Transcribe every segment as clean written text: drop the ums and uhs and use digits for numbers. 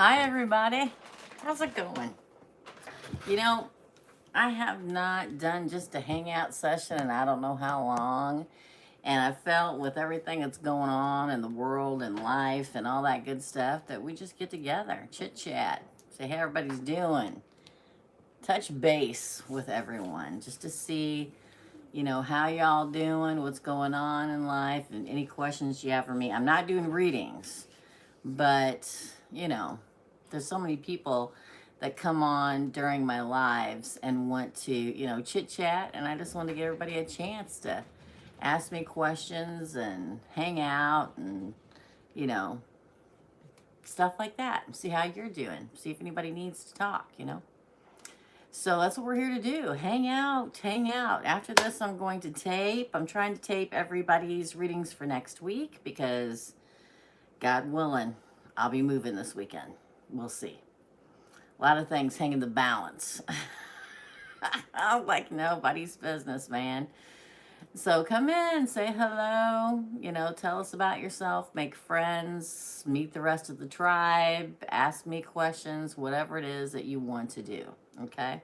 Hi, everybody. How's it going? You know, I have not done just a hangout session in I don't know how long. And I felt with everything that's going on in the world and life and all that good stuff that we just get together, chit chat, say how everybody's doing, touch base with everyone just to see, how y'all doing, what's going on in life, and any questions you have for me. I'm not doing readings, but there's so many people that come on during my lives and want to chit chat, and I just want to give everybody a chance to ask me questions and hang out and you know stuff like that, see how you're doing, see if anybody needs to talk. So that's what we're here to do. Hang out. After this, I'm going to tape. I'm trying to tape everybody's readings for next week because God willing, I'll be moving this weekend. We'll see. A lot of things hang in the balance. I'm like nobody's business, man. So come in, say hello, tell us about yourself, make friends, meet the rest of the tribe, ask me questions, whatever it is that you want to do. Okay?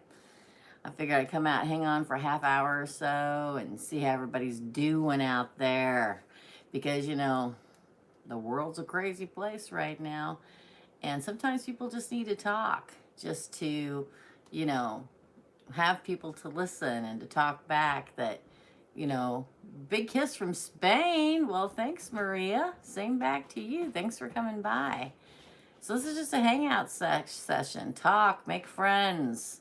I figured I'd come out, hang on for a half hour or so, and see how everybody's doing out there. Because, the world's a crazy place right now. And sometimes people just need to talk, just to, you know, have people to listen and to talk back that, big kiss from Spain. Well, thanks, Maria. Same back to you. Thanks for coming by. So this is just a hangout session. Talk, make friends.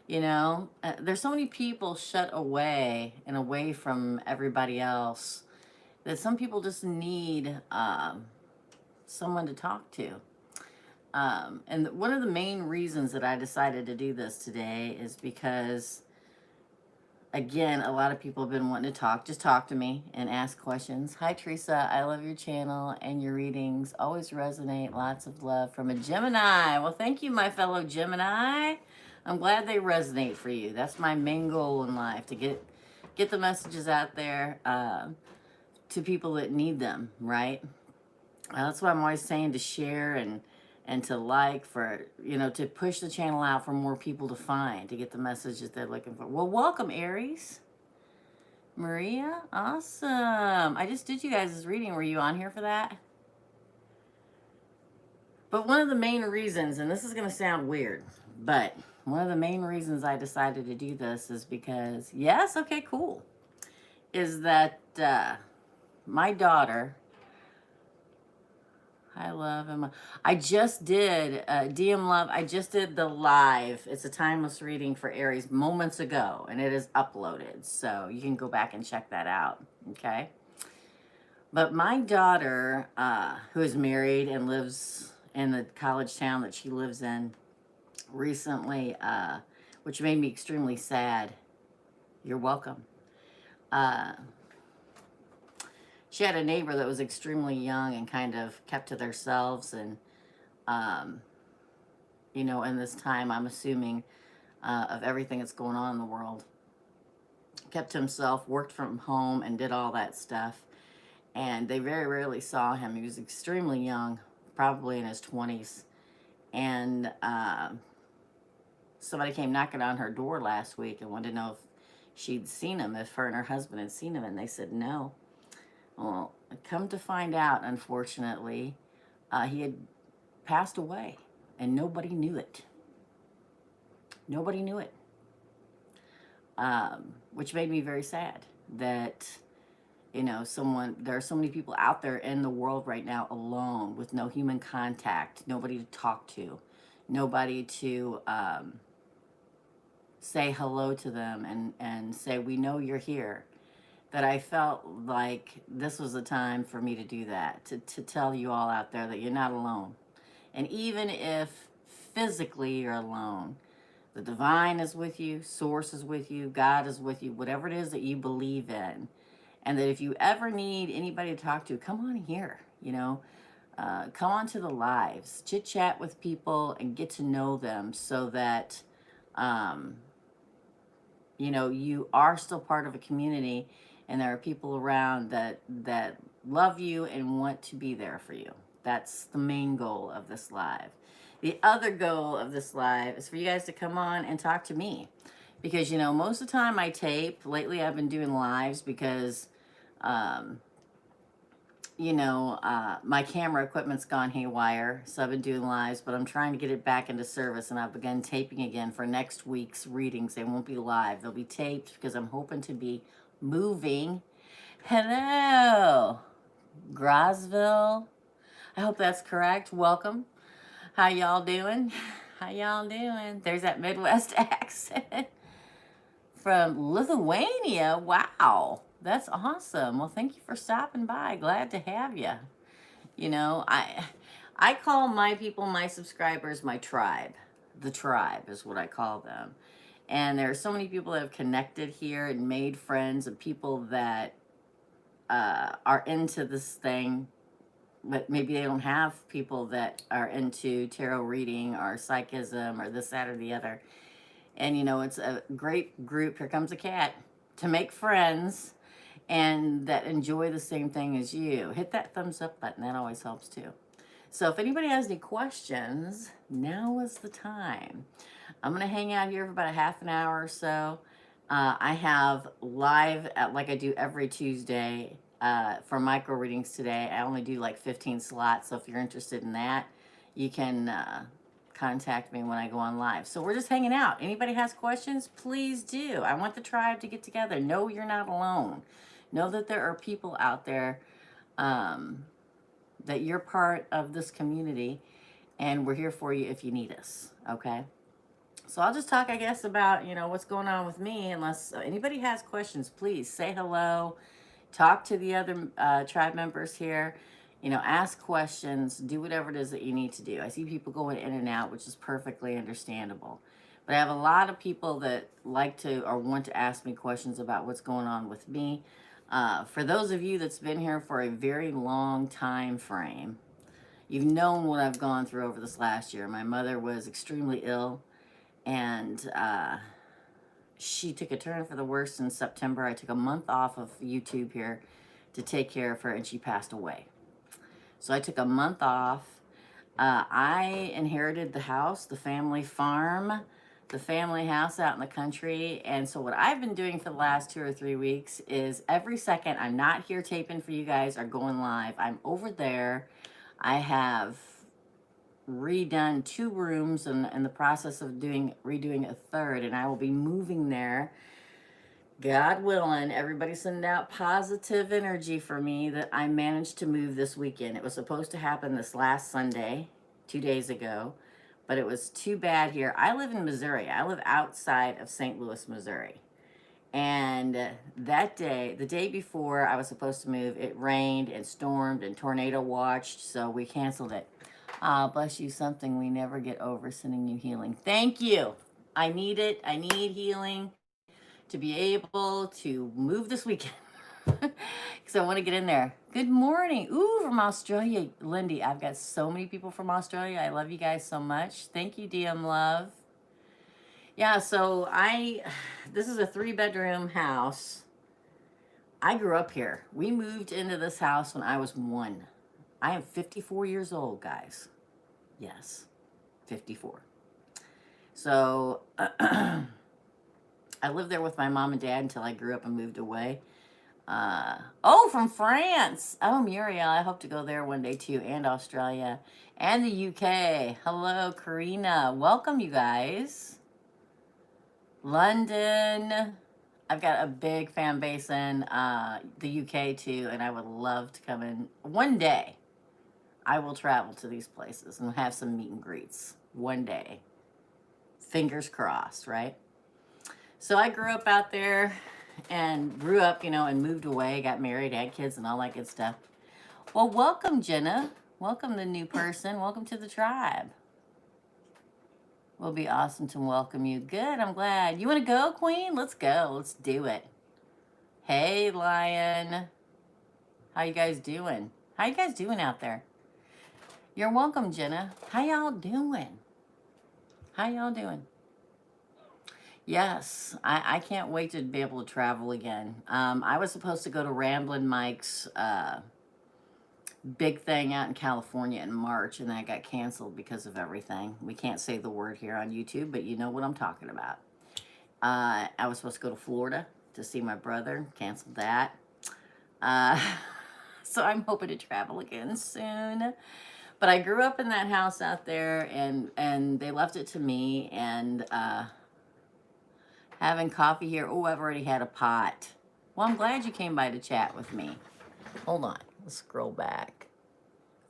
There's so many people shut away and away from everybody else that some people just need someone to talk to. And one of the main reasons that I decided to do this today is because, again, a lot of people have been wanting to talk. Just talk to me and ask questions. Hi, Teresa. I love your channel and your readings. Always resonate. Lots of love from a Gemini. Well, thank you, my fellow Gemini. I'm glad they resonate for you. That's my main goal in life, to get the messages out there to people that need them, right? That's what I'm always saying, to share and to like, for to push the channel out for more people to find, to get the messages they're looking for. Well, welcome, Aries. Maria, awesome. I just did you guys' reading. Were you on here for that? But one of the main reasons, and this is going to sound weird, but one of the main reasons I decided to do this is because, yes, okay, cool, is that my daughter, hi, love. I just did, DM Love, I just did the live. It's a timeless reading for Aries moments ago, and it is uploaded. So you can go back and check that out, okay? But my daughter, who is married and lives in the college town that she lives in, recently, which made me extremely sad. You're welcome. She had a neighbor that was extremely young and kind of kept to themselves, and in this time, I'm assuming, of everything that's going on in the world, kept to himself, worked from home, and did all that stuff. And they very rarely saw him. He was extremely young, probably in his 20s. And somebody came knocking on her door last week and wanted to know if she'd seen him, if her and her husband had seen him, and they said no. Well, come to find out, unfortunately, he had passed away, and nobody knew it. Nobody knew it, which made me very sad that, there are so many people out there in the world right now alone, with no human contact, nobody to talk to, nobody to say hello to them and say, we know you're here. That I felt like this was the time for me to do that, to tell you all out there that you're not alone. And even if physically you're alone, the divine is with you, source is with you, God is with you, whatever it is that you believe in. And that if you ever need anybody to talk to, come on here, come on to the lives, chit chat with people and get to know them, so that, you are still part of a community, and there are people around that love you and want to be there for you. That's the main goal of this live. The other goal of this live is for you guys to come on and talk to me. Because, you know, most of the time I tape. Lately I've been doing lives because, um, my camera equipment's gone haywire. So I've been doing lives, but I'm trying to get it back into service. And I've begun taping again for next week's readings. They won't be live. They'll be taped because I'm hoping to be moving. Hello, Grosville. I hope that's correct. Welcome. How y'all doing? How y'all doing? There's that Midwest accent from Lithuania. Wow, that's awesome. Well, thank you for stopping by. Glad to have you. You know, I call my people, my subscribers, my tribe. The tribe is what I call them. And there are so many people that have connected here and made friends of people that are into this thing, but maybe they don't have people that are into tarot reading or psychism or this, that, or the other. And, you know, it's a great group. Here comes a cat to make friends and that enjoy the same thing as you. Hit that thumbs up button. That always helps too. So if anybody has any questions, now is the time. I'm going to hang out here for about a half an hour or so. I have live, like I do every Tuesday, for micro readings today. I only do like 15 slots. So if you're interested in that, you can contact me when I go on live. So we're just hanging out. Anybody has questions, please do. I want the tribe to get together. Know you're not alone. Know that there are people out there, that you're part of this community, and we're here for you if you need us, okay? So I'll just talk, I guess, about, you know, what's going on with me. Unless anybody has questions, please say hello. Talk to the other tribe members here. You know, ask questions. Do whatever it is that you need to do. I see people going in and out, which is perfectly understandable. But I have a lot of people that like to or want to ask me questions about what's going on with me. For those of you that's been here for a very long time frame, you've known what I've gone through over this last year. My mother was extremely ill, and she took a turn for the worse in September. I took a month off of YouTube here to take care of her, and she passed away. So I took a month off. I inherited the house, the family farm, the family house out in the country. And so what I've been doing for the last 2 or 3 weeks is every second I'm not here taping for you guys or going live, I'm over there. I have redone 2 rooms and in the process of redoing a third, and I will be moving there. God willing, everybody send out positive energy for me that I managed to move this weekend. It was supposed to happen this last Sunday, 2 days ago, but it was too bad here. I live in Missouri. I live outside of St. Louis, Missouri. And that day, the day before I was supposed to move, it rained and stormed and tornado watched, so we canceled it. Bless you, something we never get over, sending you healing. Thank you. I need it. I need healing to be able to move this weekend. Because I want to get in there. Good morning. Ooh, from Australia, Lindy. I've got so many people from Australia. I love you guys so much. Thank you, DM Love. Yeah, so this is a 3-bedroom house. I grew up here. We moved into this house when I was 1. I am 54 years old, guys. Yes, 54. So I lived there with my mom and dad until I grew up and moved away. Oh, from France. Oh, Muriel, I hope to go there one day too, and Australia, and the UK. Hello, Karina. Welcome, you guys. London. I've got a big fan base in the UK too, and I would love to come in. One day, I will travel to these places and have some meet and greets. One day. Fingers crossed, right? So I grew up out there and grew up, and moved away, got married, had kids, and all that good stuff. Well, welcome, Jenna. Welcome, the new person. Welcome to the tribe. Will be awesome to welcome you. Good, I'm glad. You want to go, Queen? Let's go. Let's do it. Hey, Lion. How you guys doing? How you guys doing out there? You're welcome, Jenna. How y'all doing? How y'all doing? Yes, I can't wait to be able to travel again. I was supposed to go to Ramblin' Mike's big thing out in California in March, and that got canceled because of everything. We can't say the word here on YouTube, but you know what I'm talking about. I was supposed to go to Florida to see my brother, canceled that. Uh, so I'm hoping to travel again soon. But I grew up in that house out there, and they left it to me. And having coffee here. Oh, I've already had a pot. Well, I'm glad you came by to chat with me. Hold on. Let's scroll back.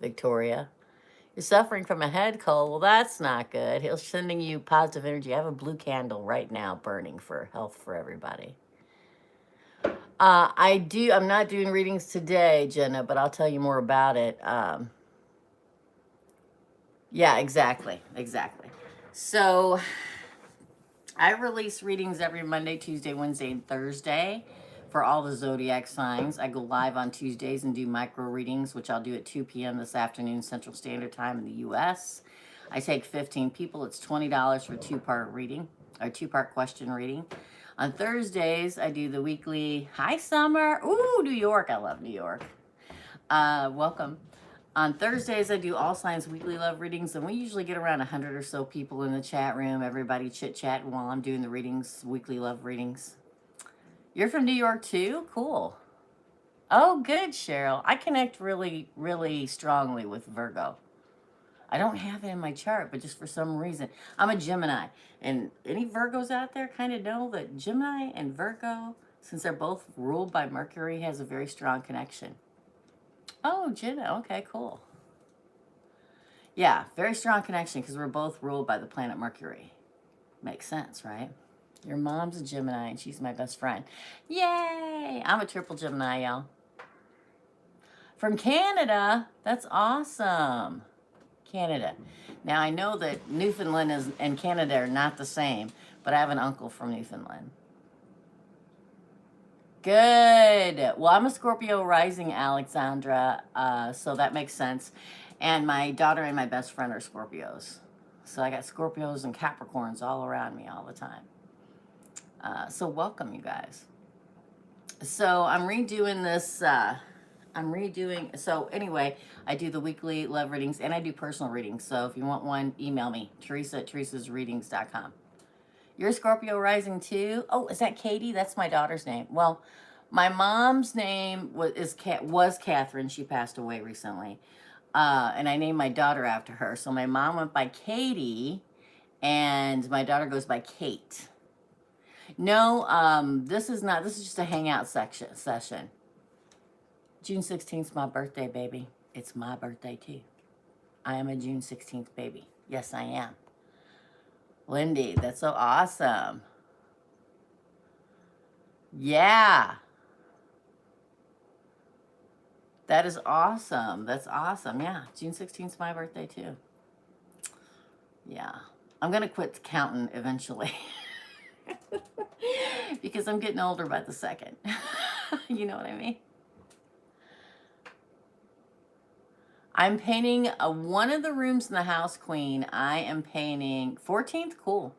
Victoria. You're suffering from a head cold. Well, that's not good. He's sending you positive energy. I have a blue candle right now burning for health for everybody. I'm not doing readings today, Jenna, but I'll tell you more about it. Yeah, exactly. So I release readings every Monday, Tuesday, Wednesday, and Thursday for all the zodiac signs. I go live on Tuesdays and do micro readings, which I'll do at 2 p.m. this afternoon, Central Standard Time in the U.S. I take 15 people. It's $20 for a two-part reading, or two-part question reading. On Thursdays, I do the weekly, hi, Summer. Ooh, New York. I love New York. Welcome. On Thursdays, I do all signs weekly love readings, and we usually get around 100 or so people in the chat room. Everybody chit-chatting while I'm doing the readings, weekly love readings. You're from New York too? Cool. Oh, good, Cheryl. I connect really, really strongly with Virgo. I don't have it in my chart, but just for some reason. I'm a Gemini. And any Virgos out there kind of know that Gemini and Virgo, since they're both ruled by Mercury, has a very strong connection. Oh, Jenna. Okay, cool. Yeah, very strong connection because we're both ruled by the planet Mercury. Makes sense, right? Your mom's a Gemini and she's my best friend. Yay! I'm a triple Gemini, y'all. From Canada. That's awesome. Canada. Now, I know that Newfoundland and Canada are not the same, but I have an uncle from Newfoundland. Good. Well, I'm a Scorpio rising, Alexandra, so that makes sense. And my daughter and my best friend are Scorpios. So I got Scorpios and Capricorns all around me all the time. So welcome, you guys. So I'm redoing this. So anyway, I do the weekly love readings and I do personal readings. So if you want one, email me, Teresa@teresasreadings.com. You're Scorpio rising too? Oh, is that Katie? That's my daughter's name. Well, my mom's name was Catherine. She passed away recently. And I named my daughter after her. So my mom went by Katie and my daughter goes by Kate. No, this is just a hangout session. June 16th is my birthday, baby. It's my birthday too. I am a June 16th baby. Yes, I am. Lindy, that's so awesome. Yeah. That is awesome. That's awesome. Yeah, June 16th is my birthday too. Yeah. I'm going to quit counting eventually. Because I'm getting older by the second. You know what I mean? I'm painting one of the rooms in the house, Queen. I am painting 14th. Cool.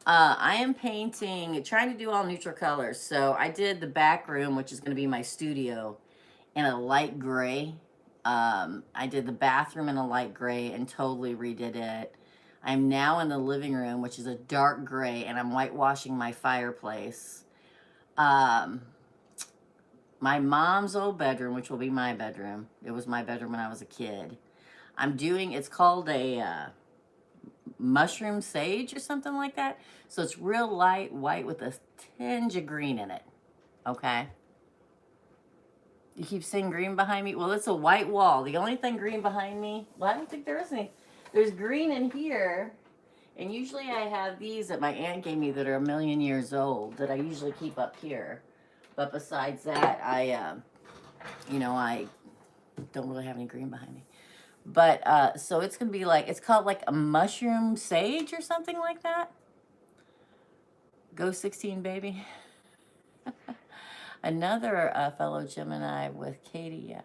I am painting, trying to do all neutral colors. So I did the back room, which is going to be my studio, in a light gray. I did the bathroom in a light gray and totally redid it. I'm now in the living room, which is a dark gray, and I'm whitewashing my fireplace. My mom's old bedroom, which will be my bedroom. It was my bedroom when I was a kid. It's called a mushroom sage or something like that. So it's real light white with a tinge of green in it. Okay. You keep seeing green behind me? Well, it's a white wall. The only thing green behind me, well, I don't think there is any. There's green in here. And usually I have these that my aunt gave me that are 1,000,000 years old that I usually keep up here. But besides that, I don't really have any green behind me. But, so it's going to be like, it's called like a mushroom sage or something like that. Go 16, baby. Another fellow Gemini with Katie, yeah.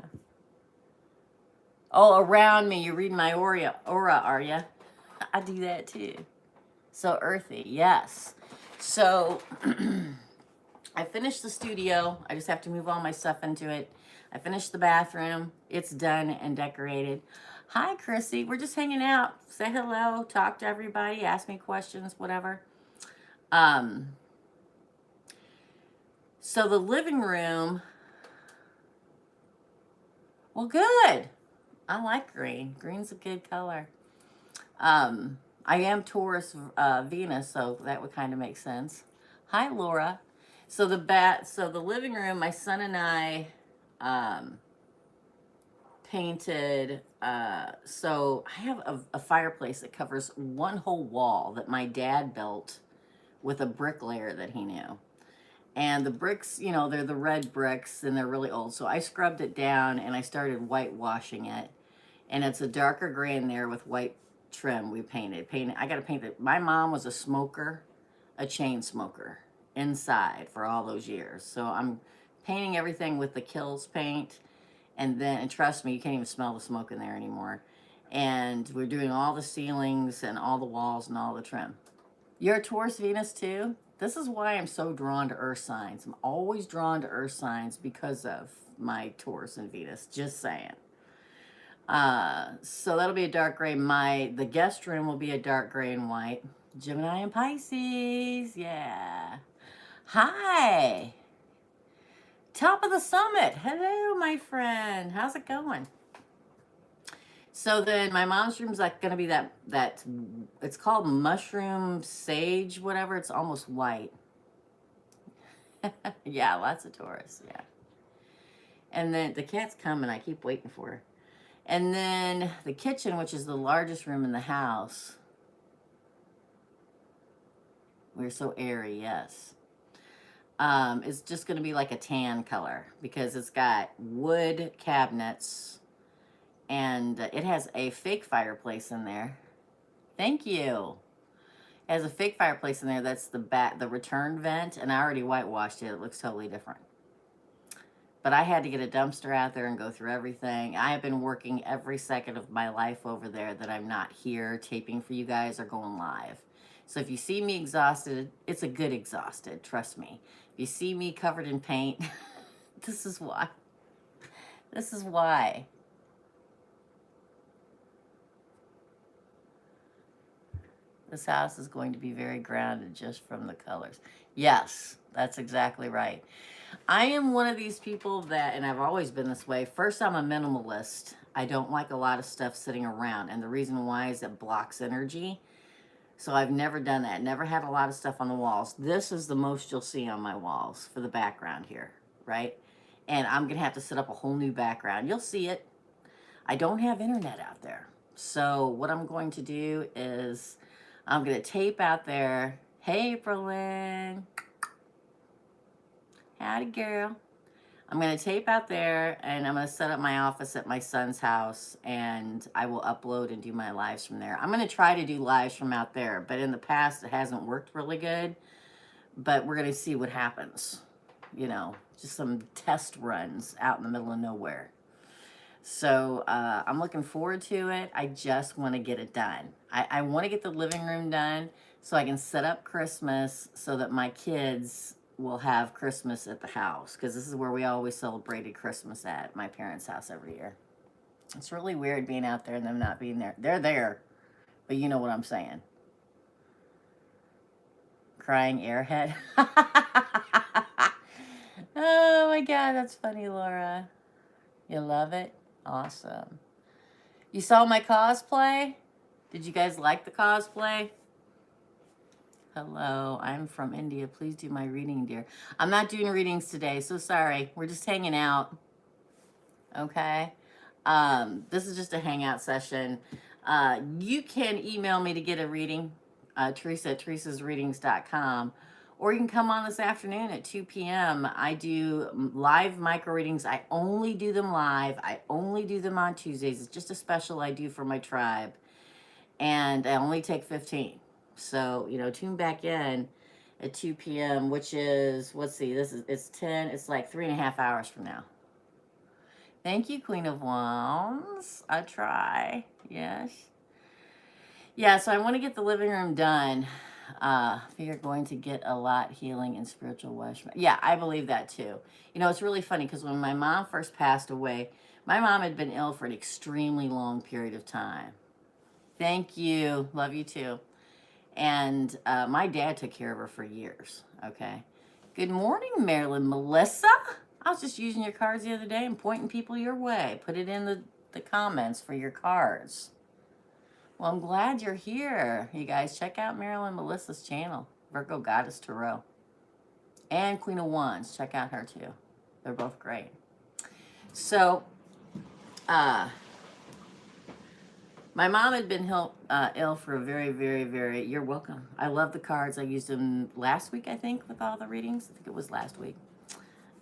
Oh, around me. You're reading my aura, are you? I do that too. So earthy, yes. So I finished the studio. I just have to move all my stuff into it. I finished the bathroom. It's done and decorated. Hi, Chrissy. We're just hanging out. Say hello, talk to everybody, ask me questions, whatever. Um, so the living room, well, good. I like green. Green's a good color. I am Taurus Venus, so that would kind of make sense. Hi, Laura. So the living room, my son and I um, painted. So I have a fireplace that covers one whole wall that my dad built with a bricklayer that he knew. And the bricks, you know, they're the red bricks and they're really old. So I scrubbed it down and I started whitewashing it. And it's a darker gray in there with white trim we painted. I got to paint it. My mom was a smoker, a chain smoker inside for all those years. So I'm painting everything with the Kills paint. And trust me, you can't even smell the smoke in there anymore. And we're doing all the ceilings and all the walls and all the trim. You're a Taurus Venus too? This is why I'm so drawn to earth signs. I'm always drawn to earth signs because of my Taurus and Venus. Just saying. So that'll be a dark gray. The guest room will be a dark gray and white. Gemini and Pisces. Yeah. Hi. Top of the summit. Hello, my friend. How's it going? So then my mom's room's like going to be that it's called mushroom sage, whatever. It's almost white. Yeah, lots of Taurus. Yeah. And then the cat's coming. I keep waiting for her. And then the kitchen, which is the largest room in the house. We're so airy, yes. It's just going to be like a tan color because it's got wood cabinets and it has a fake fireplace in there. Thank you. It has a fake fireplace in there. That's the return vent, and I already whitewashed it. It looks totally different. But I had to get a dumpster out there and go through everything. I have been working every second of my life over there that I'm not here taping for you guys or going live. So if you see me exhausted, it's a good exhausted, trust me. If you see me covered in paint, this is why. This is why. This house is going to be very grounded just from the colors. Yes, that's exactly right. I am one of these people that, and I've always been this way. First, I'm a minimalist. I don't like a lot of stuff sitting around. And the reason why is it blocks energy. So I've never done that. Never had a lot of stuff on the walls. This is the most you'll see on my walls for the background here, right? And I'm going to have to set up a whole new background. You'll see it. I don't have internet out there. So what I'm going to do is I'm going to tape out there. Hey, Berlin. Howdy, girl. I'm going to tape out there and I'm going to set up my office at my son's house and I will upload and do my lives from there. I'm going to try to do lives from out there, but in the past it hasn't worked really good. But we're going to see what happens. You know, just some test runs out in the middle of nowhere. So I'm looking forward to it. I just want to get it done. I want to get the living room done so I can set up Christmas so that my kids will have Christmas at the house, because this is where we always celebrated Christmas at my parents' house every year. It's really weird being out there and them not being there. They're there, but you know what I'm saying. Crying airhead. Oh my God, that's funny, Laura. You love it? Awesome. You saw my cosplay? Did you guys like the cosplay? Hello, I'm from India. Please do my reading, dear. I'm not doing readings today, so sorry. We're just hanging out. Okay? This is just a hangout session. You can email me to get a reading, Teresa at teresasreadings.com. Or you can come on this afternoon at 2 p.m. I do live micro readings. I only do them live. I only do them on Tuesdays. It's just a special I do for my tribe. And I only take 15. So, you know, tune back in at 2 p.m., which is, let's see, it's 10, it's like 3.5 hours from now. Thank you, Queen of Wands. I try. Yes. Yeah, so I want to get the living room done. you're going to get a lot healing and spiritual wish. Yeah, I believe that too. You know, it's really funny because when my mom first passed away, my mom had been ill for an extremely long period of time. Thank you. Love you too. And my dad took care of her for years. Okay. Good morning, Marilyn Melissa. I was just using your cards the other day and pointing people your way. Put it in the comments for your cards. Well, I'm glad you're here. You guys, check out Marilyn Melissa's channel, Virgo Goddess Tarot. And Queen of Wands. Check out her too. They're both great. So, my mom had been ill for a very, you're welcome. I love the cards. I used them last week, I think, with all the readings. I think it was last week.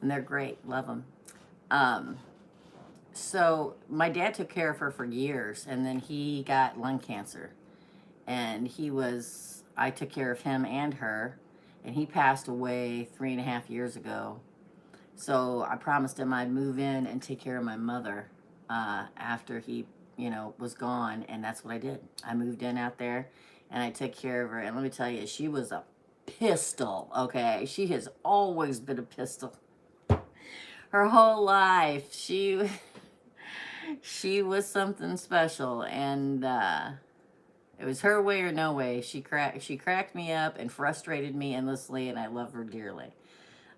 And they're great. Love them. So my dad took care of her for years, and then he got lung cancer. And I took care of him and her, and he passed away 3.5 years ago. So I promised him I'd move in and take care of my mother after he was gone, and that's what I did. I moved in out there, and I took care of her, and let me tell you, she was a pistol, okay? She has always been a pistol. Her whole life, she was something special, and it was her way or no way. She cracked me up and frustrated me endlessly, and I love her dearly.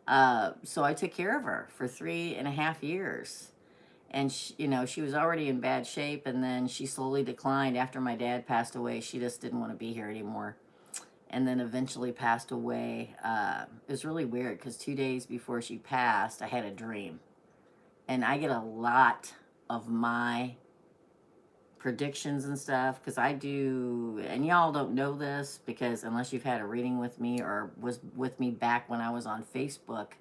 So I took care of her for 3.5 years. And she was already in bad shape, and then she slowly declined after my dad passed away. She just didn't want to be here anymore, and then eventually passed away. It was really weird because 2 days before she passed, I had a dream, and I get a lot of my predictions and stuff because I do, and y'all don't know this because unless you've had a reading with me or was with me back when I was on Facebook,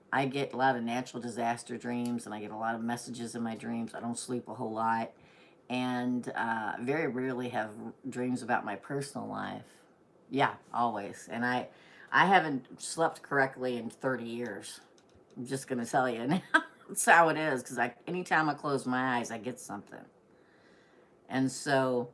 I get a lot of natural disaster dreams, and I get a lot of messages in my dreams. I don't sleep a whole lot, and very rarely have dreams about my personal life. Yeah, always. And I haven't slept correctly in 30 years. I'm just going to tell you now. That's how it is, because anytime I close my eyes, I get something. And so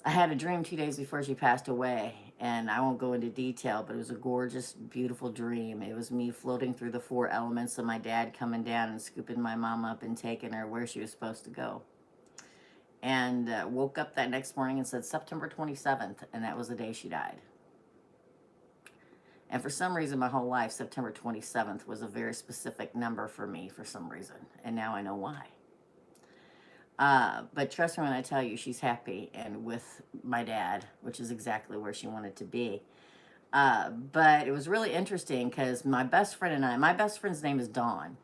I had a dream 2 days before she passed away, and I won't go into detail, but it was a gorgeous, beautiful dream. It was me floating through the 4 elements and my dad coming down and scooping my mom up and taking her where she was supposed to go. And woke up that next morning and said September 27th, and that was the day she died. And for some reason, my whole life, September 27th was a very specific number for me for some reason, and now I know why. But trust me when I tell you, she's happy and with my dad, which is exactly where she wanted to be. But it was really interesting because my best friend's name is Dawn.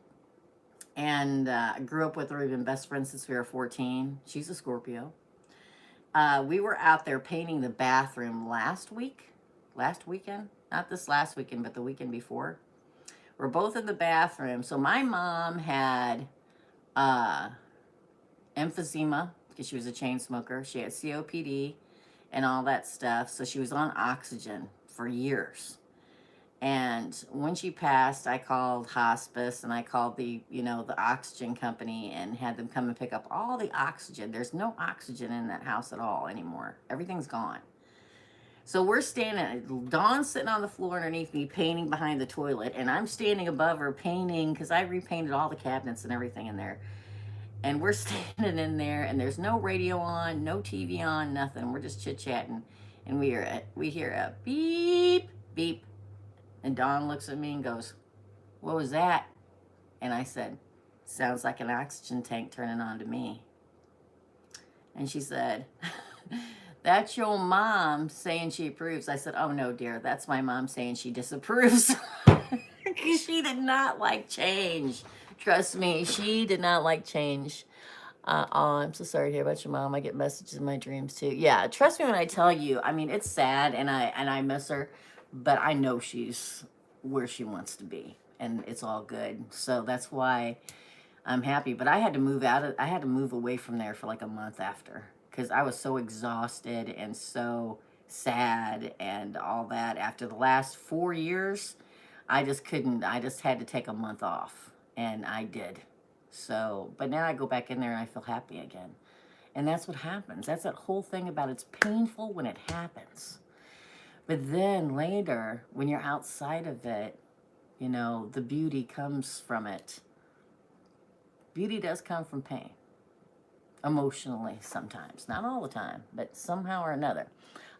And I grew up with her. We've been best friends since we were 14. She's a Scorpio. We were out there painting the bathroom last weekend. Not this last weekend, but the weekend before. We're both in the bathroom. So my mom had emphysema because she was a chain smoker. She had COPD and all that stuff. So she was on oxygen for years. And when she passed, I called hospice and I called the oxygen company and had them come and pick up all the oxygen. There's no oxygen in that house at all anymore. Everything's gone. So we're standing, Dawn's sitting on the floor underneath me painting behind the toilet, and I'm standing above her painting because I repainted all the cabinets and everything in there. And we're standing in there, and there's no radio on, no TV on, nothing. We're just chit-chatting, and we hear a beep, beep. And Dawn looks at me and goes, "What was that?" And I said, "Sounds like an oxygen tank turning on to me." And she said, "That's your mom saying she approves." I said, "Oh, no, dear. That's my mom saying she disapproves." Because she did not like change. Trust me, she did not like change. Oh, I'm so sorry to hear about your mom. I get messages in my dreams too. Yeah, trust me when I tell you. I mean, it's sad, and I miss her, but I know she's where she wants to be, and it's all good. So that's why I'm happy. But I had to move away from there for like a month after, because I was so exhausted and so sad and all that. After the last 4 years, I just couldn't. I just had to take a month off, and I did. So, but now I go back in there and I feel happy again. And that's what happens. That's that whole thing about it's painful when it happens. But then later, when you're outside of it, you know, the beauty comes from it. Beauty does come from pain, emotionally sometimes. Not all the time, but somehow or another.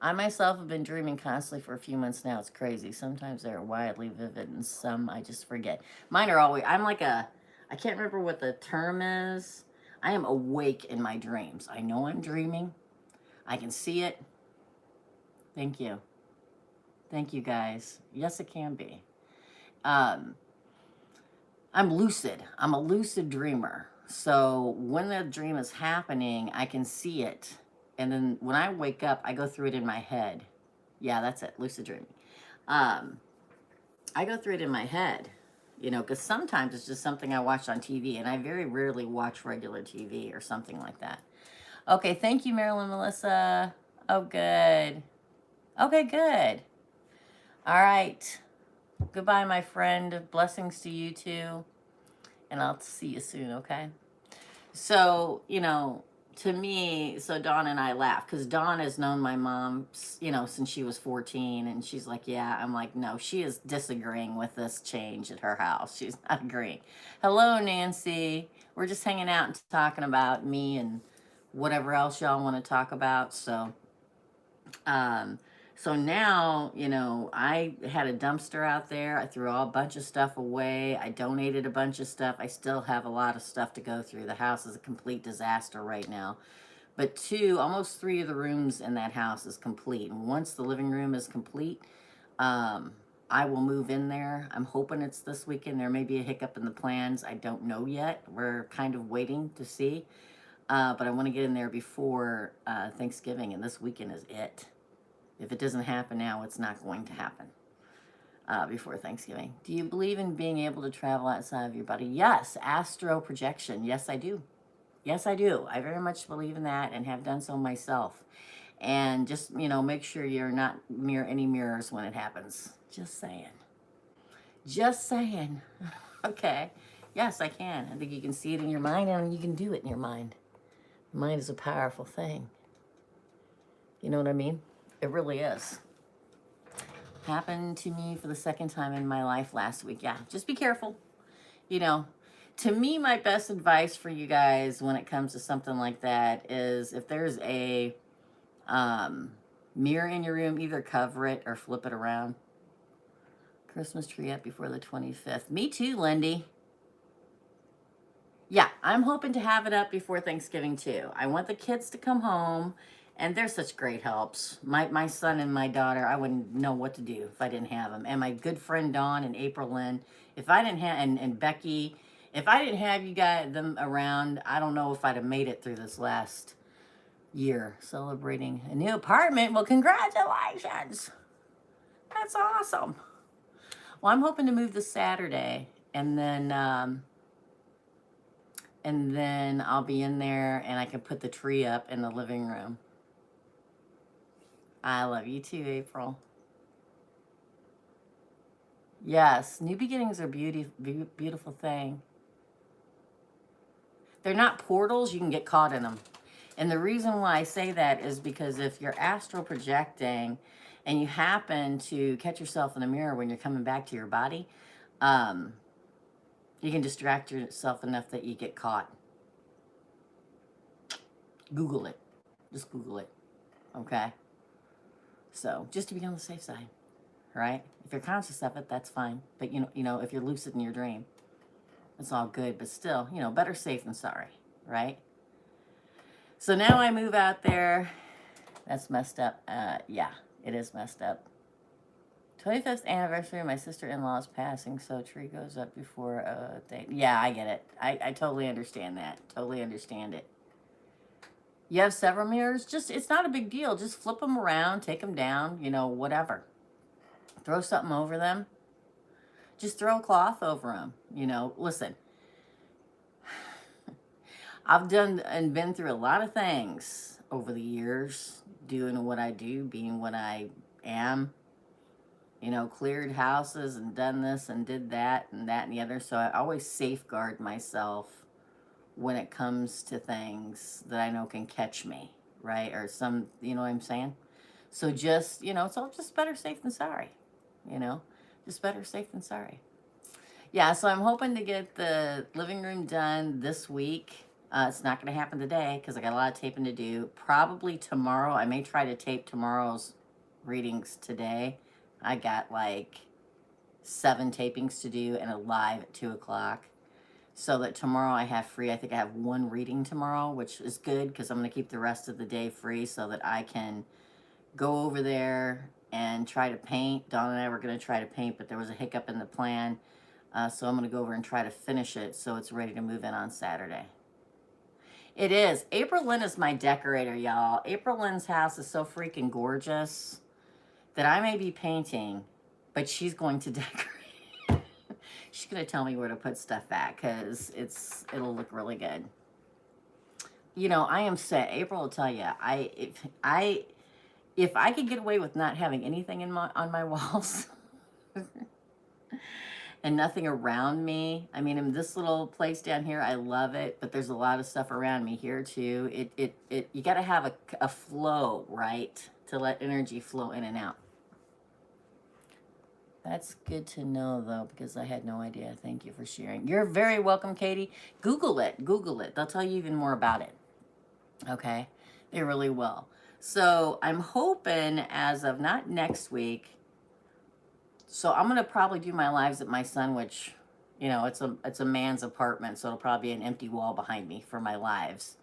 I myself have been dreaming constantly for a few months now. It's crazy. Sometimes they're wildly vivid and some I just forget. Mine are always, I'm like a, I can't remember what the term is. I am awake in my dreams. I know I'm dreaming. I can see it. Thank you. Thank you guys. Yes, it can be. Um, I'm lucid. I'm a lucid dreamer. So when the dream is happening, I can see it. And then when I wake up, I go through it in my head. Yeah, that's it. Lucid dreaming. Um, I go through it in my head, you know, because sometimes it's just something I watch on TV, and I very rarely watch regular TV or something like that. Okay, thank you, Marilyn Melissa. Oh, good. Okay, good. All right. Goodbye, my friend. Blessings to you too. And I'll see you soon, okay? So, you know, to me, so Dawn and I laugh because Dawn has known my mom, you know, since she was 14. And she's like, yeah. I'm like, no, she is disagreeing with this change at her house. She's not agreeing. Hello, Nancy. We're just hanging out and talking about me and whatever else y'all want to talk about. Um, so now, you know, I had a dumpster out there. I threw all a bunch of stuff away. I donated a bunch of stuff. I still have a lot of stuff to go through. The house is a complete disaster right now. But two, almost three of the rooms in that house is complete. And once the living room is complete, um, I will move in there. I'm hoping it's this weekend. There may be a hiccup in the plans. I don't know yet. We're kind of waiting to see. But I want to get in there before Thanksgiving, and this weekend is it. If it doesn't happen now, it's not going to happen before Thanksgiving. Do you believe in being able to travel outside of your body? Yes. Astro projection. Yes, I do. Yes, I do. I very much believe in that and have done so myself. And just, you know, make sure you're not near any mirrors when it happens. Just saying. Just saying. Okay. Yes, I can. I think you can see it in your mind and you can do it in your mind. Mind is a powerful thing. You know what I mean? It really is. Happened to me for the second time in my life last week. Yeah, just be careful. You know, to me, my best advice for you guys when it comes to something like that is if there's a mirror in your room, either cover it or flip it around. Christmas tree up before the 25th. Me too, Lindy. Yeah, I'm hoping to have it up before Thanksgiving too. I want the kids to come home, and they're such great helps. My son and my daughter, I wouldn't know what to do if I didn't have them. And my good friend Dawn and April Lynn, if I didn't have, and Becky, if I didn't have you guys them around, I don't know if I'd have made it through this last year celebrating a new apartment. Well, congratulations. That's awesome. Well, I'm hoping to move this Saturday, and then I'll be in there and I can put the tree up in the living room. I love you too, April. Yes, new beginnings are beautiful thing. They're not portals, you can get caught in them. And the reason why I say that is because if you're astral projecting and you happen to catch yourself in the mirror when you're coming back to your body, you can distract yourself enough that you get caught. Google it. Just Google it. Okay? So, just to be on the safe side, right? If you're conscious of it, that's fine. But you know, if you're lucid in your dream, it's all good. But still, you know, better safe than sorry, right? So now I move out there. That's messed up. Yeah, it is messed up. 25th anniversary of my sister-in-law's passing, so tree goes up before a date. Yeah, I get it. I totally understand that. Totally understand it. You have several mirrors, just, it's not a big deal. Just flip them around, take them down, you know, whatever. Throw something over them. Just throw a cloth over them. You know, listen, I've done and been through a lot of things over the years, doing what I do, being what I am. You know, cleared houses and done this and did that and the other. So I always safeguard myself when it comes to things that I know can catch me, right? Or some, you know what I'm saying? So just, it's all just better safe than sorry, you know, just better safe than sorry. Yeah, so I'm hoping to get the living room done this week. It's not going to happen today because I got a lot of taping to do. Probably tomorrow. I may try to tape tomorrow's readings today. I got like 7 tapings to do and a live at 2 o'clock. So that tomorrow I have free. I think I have 1 reading tomorrow, which is good because I'm going to keep the rest of the day free so that I can go over there and try to paint. Dawn and I were going to try to paint, but there was a hiccup in the plan. So I'm going to go over and try to finish it so it's ready to move in on Saturday. It is. April Lynn is my decorator, y'all. April Lynn's house is so freaking gorgeous that I may be painting, but she's going to decorate. She's going to tell me where to put stuff at because it'll look really good. I am set. April will tell you. If I could get away with not having anything on my walls and nothing around me. I mean, in this little place down here, I love it, but there's a lot of stuff around me here too. You got to have a flow, right? To let energy flow in and out. That's good to know, though, because I had no idea. Thank you for sharing. You're very welcome, Katie. Google it. Google it. They'll tell you even more about it. Okay? They really will. So I'm hoping as of not next week. So I'm going to probably do my lives at my son, which, it's a man's apartment. So it'll probably be an empty wall behind me for my lives.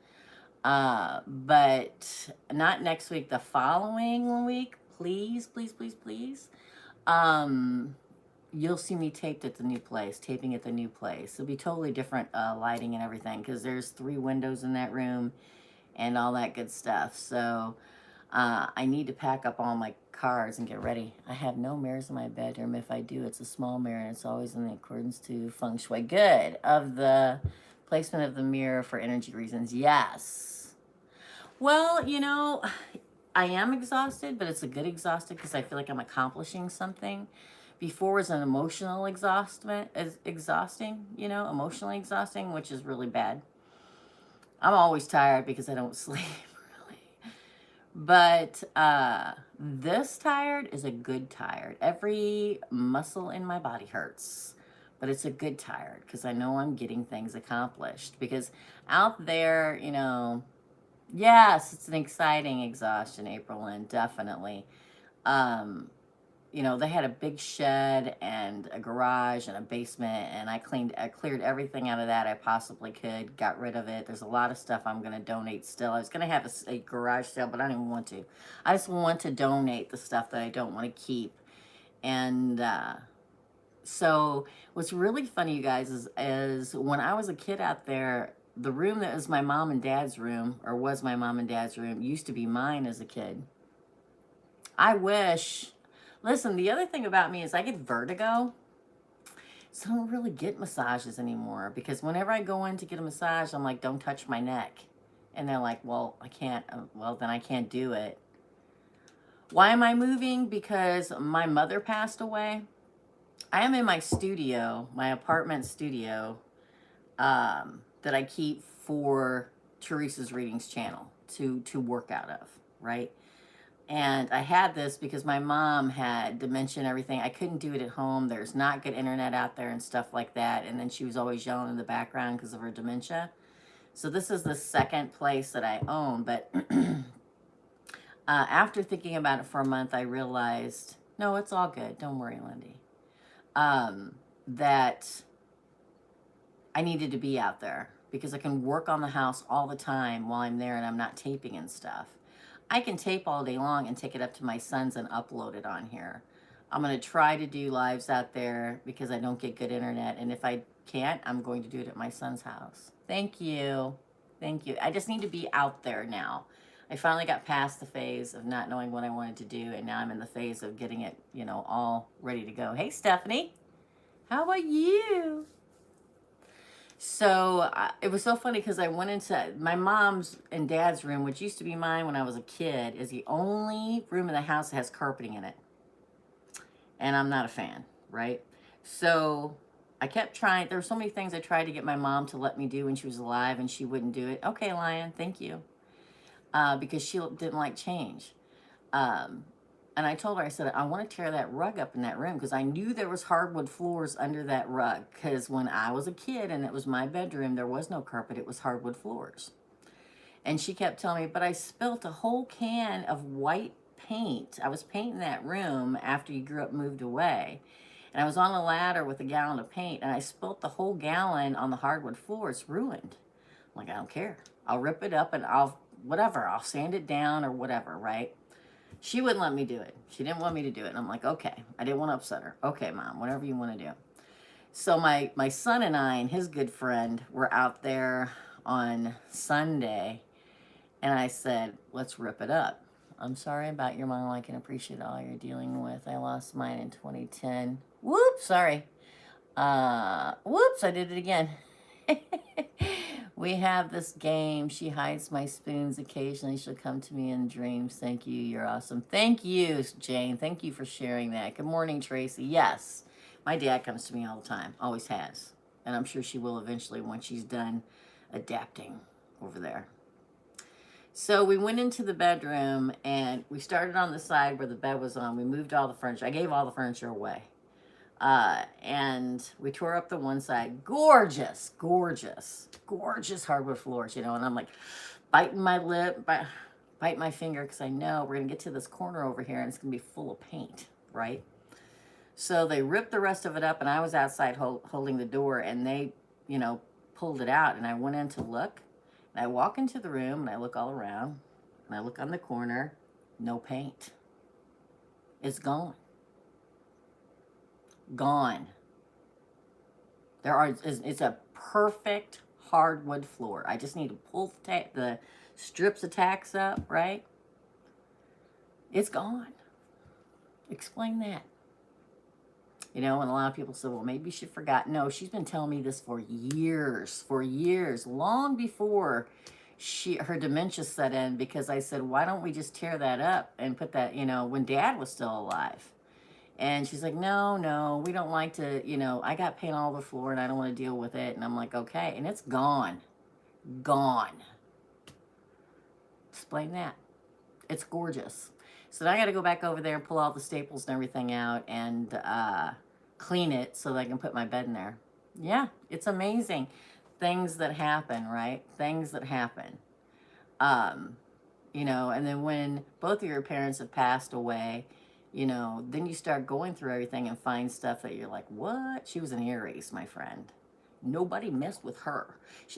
But not next week, the following week, please, please, please, please. You'll see me taping at the new place. It'll be totally different lighting and everything because there's 3 windows in that room and all that good stuff. So I need to pack up all my cards and get ready. I have no mirrors in my bedroom. If I do, it's a small mirror and it's always in accordance to feng shui. Good. Of the placement of the mirror for energy reasons. Yes. Well, I am exhausted, but it's a good exhausted because I feel like I'm accomplishing something. Before was an emotionally exhausting, which is really bad. I'm always tired because I don't sleep, really. But this tired is a good tired. Every muscle in my body hurts, but it's a good tired because I know I'm getting things accomplished. Because out there, yes, it's an exciting exhaustion, April Lynn, definitely. They had a big shed and a garage and a basement, and I cleared everything out of that I possibly could, got rid of it. There's a lot of stuff I'm going to donate still. I was going to have a garage sale, but I don't even want to. I just want to donate the stuff that I don't want to keep. And so what's really funny, you guys, is when I was a kid out there, the room that was my mom and dad's room, or was my mom and dad's room, used to be mine as a kid. I wish... Listen, the other thing about me is I get vertigo, so I don't really get massages anymore because whenever I go in to get a massage, I'm like, don't touch my neck. And they're like, well, I can't. Well, then I can't do it. Why am I moving? Because my mother passed away. I am in my studio, my apartment studio, that I keep for Teresa's Readings channel to work out of, right? And I had this because my mom had dementia and everything. I couldn't do it at home. There's not good internet out there and stuff like that. And then she was always yelling in the background because of her dementia. So this is the second place that I own. But after thinking about it for a month, I realized, no, it's all good. Don't worry, Lindy. That I needed to be out there because I can work on the house all the time while I'm there and I'm not taping and stuff. I can tape all day long and take it up to my sons and upload it on here. I'm going to try to do lives out there because I don't get good internet. And if I can't, I'm going to do it at my son's house. Thank you. Thank you. I just need to be out there now. I finally got past the phase of not knowing what I wanted to do. And now I'm in the phase of getting it, all ready to go. Hey, Stephanie. How about you? So it was so funny because I went into my mom's and dad's room, which used to be mine when I was a kid, is the only room in the house that has carpeting in it. And I'm not a fan, right? So I kept trying. There were so many things I tried to get my mom to let me do when she was alive, and she wouldn't do it. Okay, Lion, thank you. Because she didn't like change. And I told her, I said, I want to tear that rug up in that room because I knew there was hardwood floors under that rug. Because when I was a kid and it was my bedroom, there was no carpet, it was hardwood floors. And she kept telling me, but I spilt a whole can of white paint. I was painting that room after you grew up, moved away. And I was on a ladder with a gallon of paint and I spilt the whole gallon on the hardwood floor. It's ruined. I'm like, I don't care. I'll rip it up and I'll sand it down or whatever, right? She wouldn't let me do it. She didn't want me to do it. And I'm like, okay. I didn't want to upset her. Okay, Mom, whatever you want to do. So my son and I and his good friend were out there on Sunday. And I said, let's rip it up. I'm sorry about your mom. I can appreciate all you're dealing with. I lost mine in 2010. Whoops, sorry. Whoops, I did it again. We have this game. She hides my spoons occasionally. She'll come to me in dreams. Thank you. You're awesome. Thank you, Jane. Thank you for sharing that. Good morning, Tracy. Yes, my dad comes to me all the time. Always has. And I'm sure she will eventually when she's done adapting over there. So we went into the bedroom and we started on the side where the bed was on. We moved all the furniture. I gave all the furniture away. And we tore up the one side. Gorgeous, gorgeous, gorgeous hardwood floors, and I'm like biting my lip, bite my finger because I know we're going to get to this corner over here and it's going to be full of paint, right? So they ripped the rest of it up and I was outside holding the door and they, pulled it out and I went in to look. And I walk into the room and I look all around and I look on the corner, no paint. It's gone. Gone. It's a perfect hardwood floor. I just need to pull the strips of tacks up, right? It's gone. Explain that. And a lot of people say, well, maybe she forgot. No, she's been telling me this for years, long before her dementia set in, because I said, why don't we just tear that up and put that, when Dad was still alive. And she's like, no, we don't like to, I got paint all over the floor and I don't want to deal with it. And I'm like, okay. And it's gone. Gone. Explain that. It's gorgeous. So now I got to go back over there and pull all the staples and everything out and clean it so that I can put my bed in there. Yeah, it's amazing. Things that happen, right? Things that happen. And then when both of your parents have passed away, then you start going through everything and find stuff that you're like, what? She was an Aries, my friend. Nobody messed with her.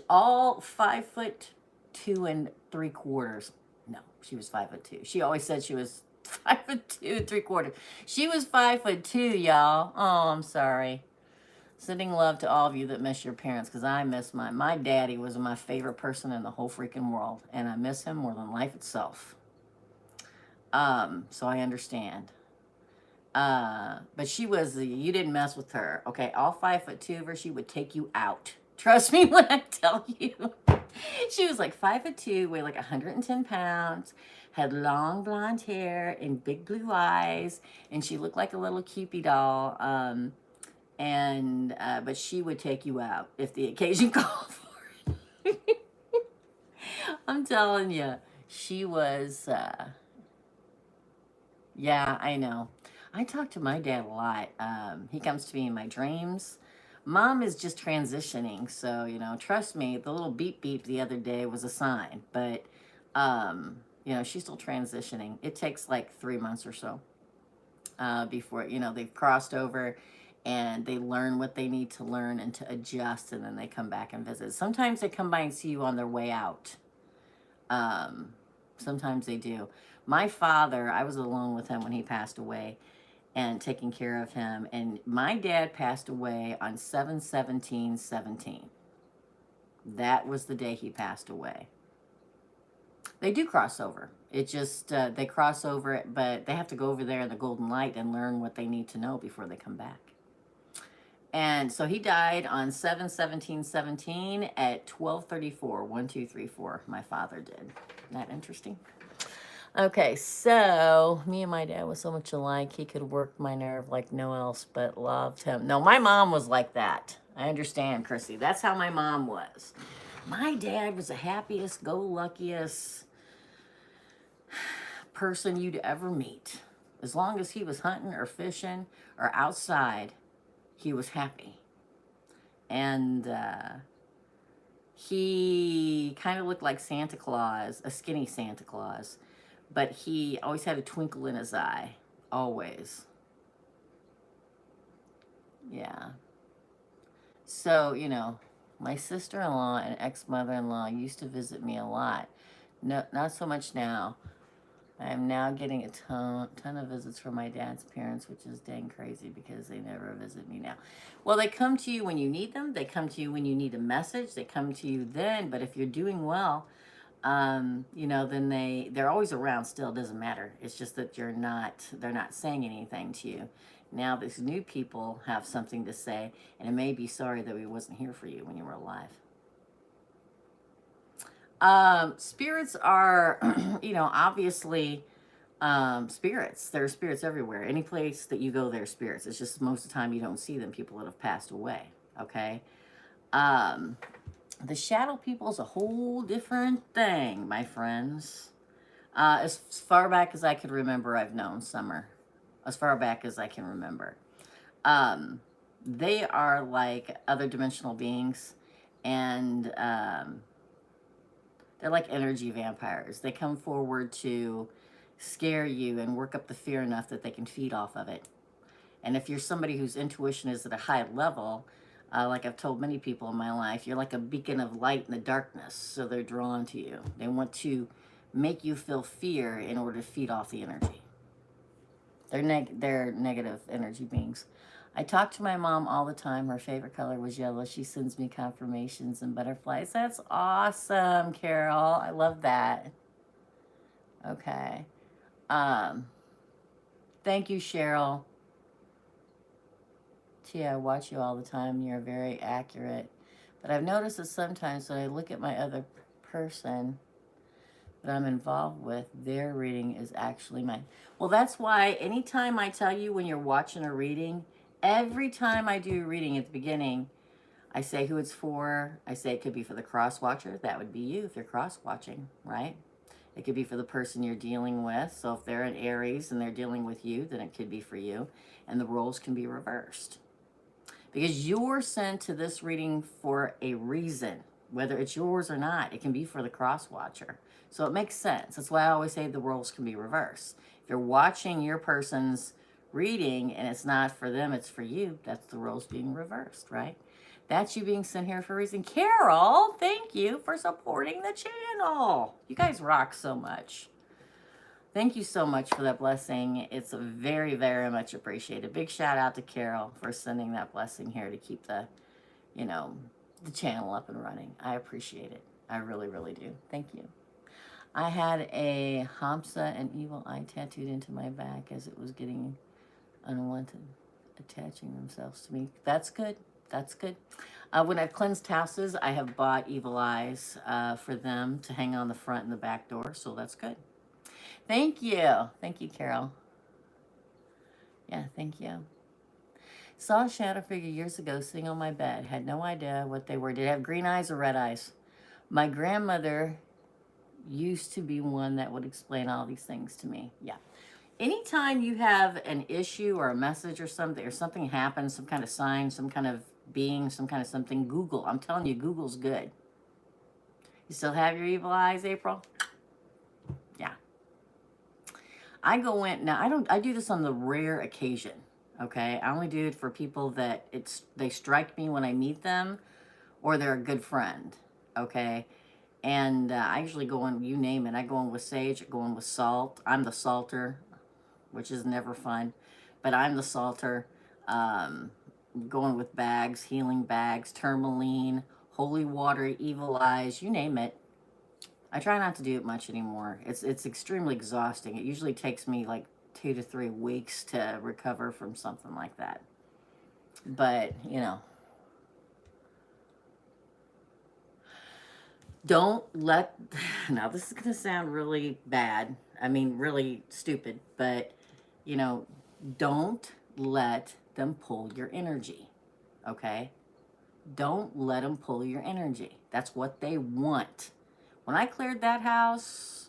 All 5'2¾". No, she was 5'2". She always said she was 5'2¾". She was 5'2", y'all. Oh, I'm sorry. Sending love to all of you that miss your parents, because I miss mine. My daddy was my favorite person in the whole freaking world, and I miss him more than life itself. So I understand. But she was, you didn't mess with her. Okay, all 5'2" of her, she would take you out. Trust me when I tell you. She was like 5'2", weighed like 110 pounds, had long blonde hair and big blue eyes, and she looked like a little Cupid doll. But she would take you out if the occasion called for it. I'm telling you, she was, yeah, I know. I talk to my dad a lot. He comes to me in my dreams. Mom is just transitioning, so, trust me, the little beep beep the other day was a sign. But, she's still transitioning. It takes like 3 months or so before, they've crossed over and they learn what they need to learn and to adjust, and then they come back and visit. Sometimes they come by and see you on their way out. Sometimes they do. My father, I was alone with him when he passed away and taking care of him. And my dad passed away on 7/17/17. That was the day he passed away. They do cross over. It just, they cross over, but they have to go over there in the golden light and learn what they need to know before they come back. And so he died on 7/17/17 at 12:34. 1, 2, 3, 4. My father did. Isn't that interesting? Okay, so me and my dad was so much alike. He could work my nerve like no else, but loved him. No, my mom was like that. I understand, Chrissy. That's how my mom was. My dad was the happiest, go luckiest person you'd ever meet. As long as he was hunting or fishing or outside, he was happy. And he kind of looked like Santa Claus, a skinny Santa Claus, but he always had a twinkle in his eye. Always. Yeah. So, you know, my sister-in-law and ex-mother-in-law used to visit me a lot. No, not so much now. I am now getting a ton of visits from my dad's parents, which is dang crazy because they never visit me now. Well, they come to you when you need them. They come to you when you need a message. They come to you then. But if you're doing well, you know, then they're always around still. It doesn't matter. It's just that they're not saying anything to you. Now these new people have something to say, and it may be sorry that we wasn't here for you when you were alive. Spirits are, you know, obviously, spirits. There are spirits everywhere. Any place that you go, there are spirits. It's just most of the time you don't see them, people that have passed away. Okay. The shadow people is a whole different thing, my friends. As far back as I could remember, I've known Summer. As far back as I can remember. They are like other dimensional beings, and they're like energy vampires. They come forward to scare you and work up the fear enough that they can feed off of it. And if you're somebody whose intuition is at a high level, like I've told many people in my life, you're like a beacon of light in the darkness. So they're drawn to you. They want to make you feel fear in order to feed off the energy. They're negative energy beings. I talk to my mom all the time. Her favorite color was yellow. She sends me confirmations and butterflies. That's awesome, Carol. I love that. Okay. Thank you, Cheryl. Tia, I watch you all the time. You're very accurate. But I've noticed that sometimes when I look at my other person that I'm involved with, their reading is actually mine. Well, that's why anytime I tell you when you're watching a reading, every time I do a reading at the beginning, I say who it's for. I say it could be for the cross watcher. That would be you if you're cross watching, right? It could be for the person you're dealing with. So if they're an Aries and they're dealing with you, then it could be for you. And the roles can be reversed. Because you're sent to this reading for a reason. Whether it's yours or not, it can be for the cross watcher. So it makes sense. That's why I always say the roles can be reversed. If you're watching your person's reading and it's not for them, it's for you, that's the roles being reversed, right? That's you being sent here for a reason. Carol, thank you for supporting the channel. You guys rock so much. Thank you so much for that blessing. It's very, very much appreciated. Big shout out to Carol for sending that blessing here to keep the, you know, the channel up and running. I appreciate it. I really, really do. Thank you. I had a Hamsa and Evil Eye tattooed into my back as it was getting unwanted, attaching themselves to me. That's good. That's good. When I've cleansed houses, I have bought Evil Eyes for them to hang on the front and the back door. So that's good. Thank you. Thank you, Carol. Yeah, thank you. Saw a shadow figure years ago sitting on my bed. Had no idea what they were. Did it have green eyes or red eyes? My grandmother used to be one that would explain all these things to me. Yeah. Anytime you have an issue or a message or something happens, some kind of sign, some kind of being, some kind of something, Google. I'm telling you, Google's good. You still have your evil eyes, April? Yeah. I go in now. I do this on the rare occasion. Okay, I only do it for people that they strike me when I meet them, or they're a good friend. Okay, and I usually go in, you name it. I go in with sage, I go in with salt. I'm the salter, which is never fun, but I'm the salter. Going with bags, healing bags, tourmaline, holy water, evil eyes, you name it. I try not to do it much anymore. It's extremely exhausting. It usually takes me like 2 to 3 weeks to recover from something like that. But, you know, don't let, now this is going to sound really bad. I mean, really stupid, but, you know, don't let them pull your energy, okay? Don't let them pull your energy. That's what they want. When I cleared that house,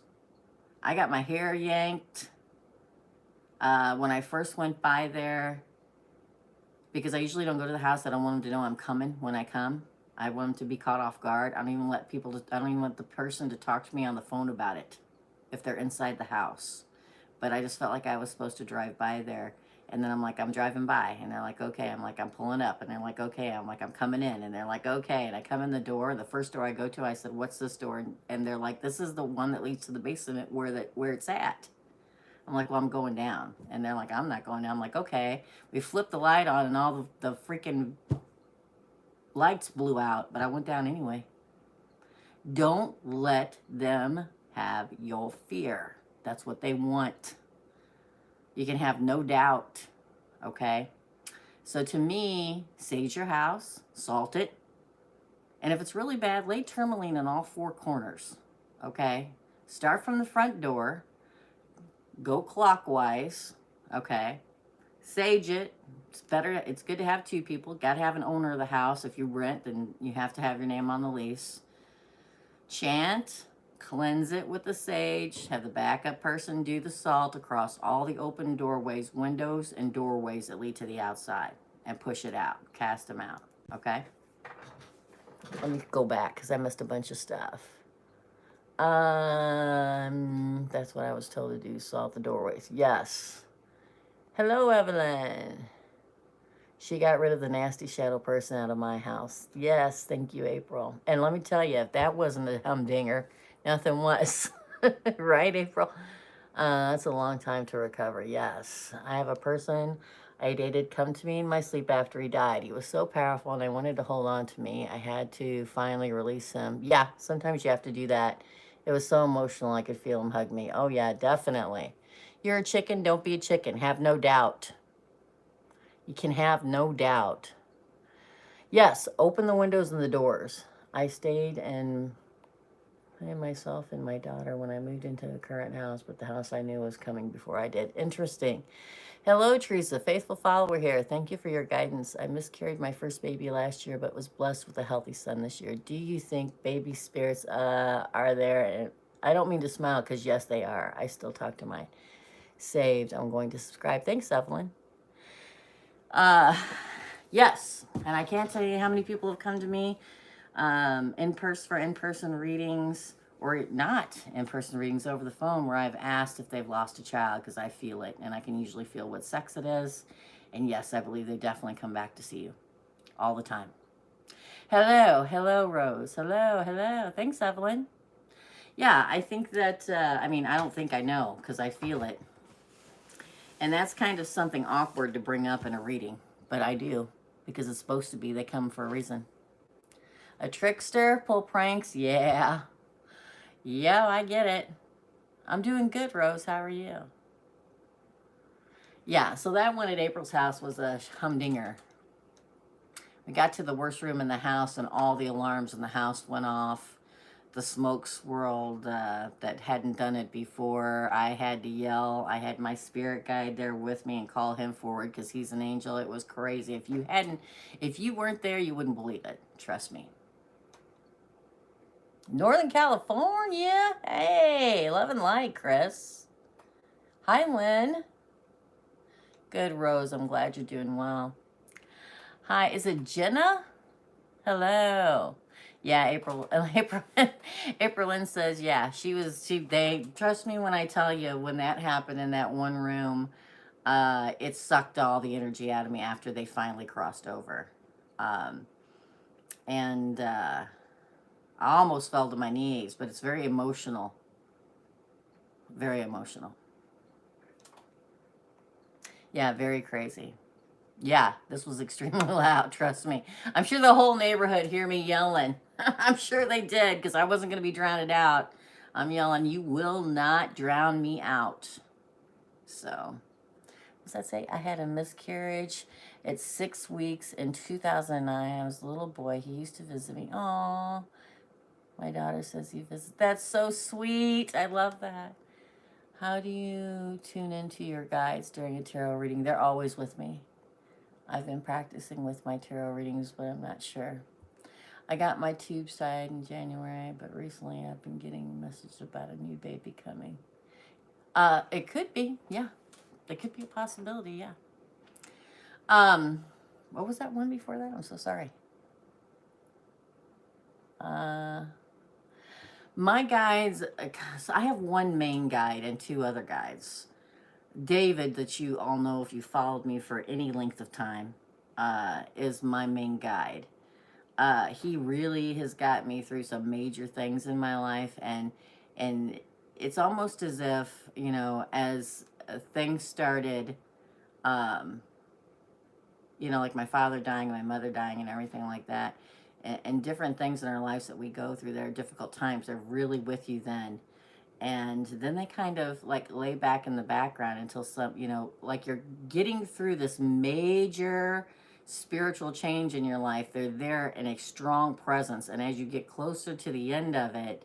I got my hair yanked when I first went by there, because I usually don't go to the house. I don't want them to know I'm coming when I come. I want them to be caught off guard. I don't even want the person to talk to me on the phone about it if they're inside the house. But I just felt like I was supposed to drive by there. And then I'm like, I'm driving by. And they're like, okay. I'm like, I'm pulling up. And they're like, okay. I'm like, I'm coming in. And they're like, okay. And I come in the door. The first door I go to, I said, what's this door? And they're like, this is the one that leads to the basement where it's at. I'm like, well, I'm going down. And they're like, I'm not going down. I'm like, okay. We flipped the light on and all the freaking lights blew out. But I went down anyway. Don't let them have your fear. That's what they want. You can have no doubt, okay? So to me, sage your house, salt it, and if it's really bad, lay tourmaline in all four corners, okay? Start from the front door, go clockwise, okay? Sage it. It's better. It's good to have two people. Got to have an owner of the house. If you rent, then you have to have your name on the lease. Chant. Cleanse it with the sage. Have the backup person do the salt across all the open doorways, windows, and doorways that lead to the outside. And push it out. Cast them out. Okay? Let me go back because I missed a bunch of stuff. That's what I was told to do. Salt the doorways. Yes. Hello, Evelyn. She got rid of the nasty shadow person out of my house. Yes, thank you, April. And let me tell you, if that wasn't a humdinger, nothing was. Right, April? That's a long time to recover. Yes. I have a person I dated come to me in my sleep after he died. He was so powerful and I wanted to hold on to me. I had to finally release him. Yeah, sometimes you have to do that. It was so emotional. I could feel him hug me. Oh, yeah, definitely. You're a chicken. Don't be a chicken. Have no doubt. You can have no doubt. Yes, open the windows and the doors. I stayed and myself and my daughter when I moved into the current house, but the house I knew was coming before I did. Interesting. Hello, Teresa, faithful follower here. Thank you for your guidance. I miscarried my first baby last year, but was blessed with a healthy son this year. Do you think baby spirits are there? And I don't mean to smile because, yes, they are. I still talk to my saved. I'm going to subscribe. Thanks, Evelyn. Yes, and I can't tell you how many people have come to me in-person readings, or not in-person readings over the phone, where I've asked if they've lost a child, because I feel it, and I can usually feel what sex it is. And yes, I believe they definitely come back to see you all the time. Hello, Rose. Hello. Thanks, Evelyn. Yeah, I think that, I don't think I know, because I feel it. And that's kind of something awkward to bring up in a reading, but I do, because it's supposed to be. They come for a reason. A trickster, pull pranks, yeah. Yeah, I get it. I'm doing good, Rose. How are you? Yeah, so that one at April's house was a humdinger. We got to the worst room in the house, and all the alarms in the house went off. The smoke swirled that hadn't done it before. I had to yell. I had my spirit guide there with me and call him forward because he's an angel. It was crazy. If you weren't there, you wouldn't believe it. Trust me. Northern California? Hey, love and light, Chris. Hi, Lynn. Good, Rose. I'm glad you're doing well. Hi, is it Jenna? Hello. Yeah, April Lynn says, yeah, they trust me when I tell you, when that happened in that one room, it sucked all the energy out of me after they finally crossed over. I almost fell to my knees, but it's very emotional. Very emotional. Yeah, very crazy. Yeah, this was extremely loud, trust me. I'm sure the whole neighborhood hear me yelling. I'm sure they did, because I wasn't going to be drowned out. I'm yelling, you will not drown me out. So, what's that say? I had a miscarriage at 6 weeks in 2009. I was a little boy. He used to visit me. Aww. My daughter says he visits. That's so sweet. I love that. How do you tune into your guides during a tarot reading? They're always with me. I've been practicing with my tarot readings, but I'm not sure. I got my tube tied in January, but recently I've been getting messages about a new baby coming. It could be, yeah. It could be a possibility, yeah. Um, what was that one before that? I'm so sorry. Uh, my guides, so I have one main guide and two other guides. David, that you all know if you followed me for any length of time, is my main guide. He really has got me through some major things in my life, and it's almost as if, as things started, um, like my father dying, my mother dying, and everything like that, and different things in our lives that we go through that are difficult times. They're really with you then, and then they kind of like lay back in the background until like you're getting through this major spiritual change in your life. They're there in a strong presence, and as you get closer to the end of it,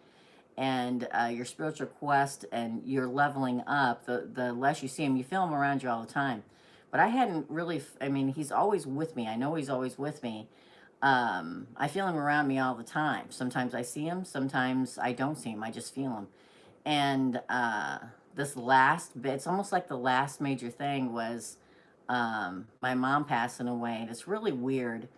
and your spiritual quest, and you're leveling up, the less you see him. You feel him around you all the time, but I hadn't really, I mean, he's always with me. I know he's always with me. I feel him around me all the time. Sometimes I see him, sometimes I don't see him, I just feel him. And this last bit, it's almost like the last major thing was my mom passing away. And it's really weird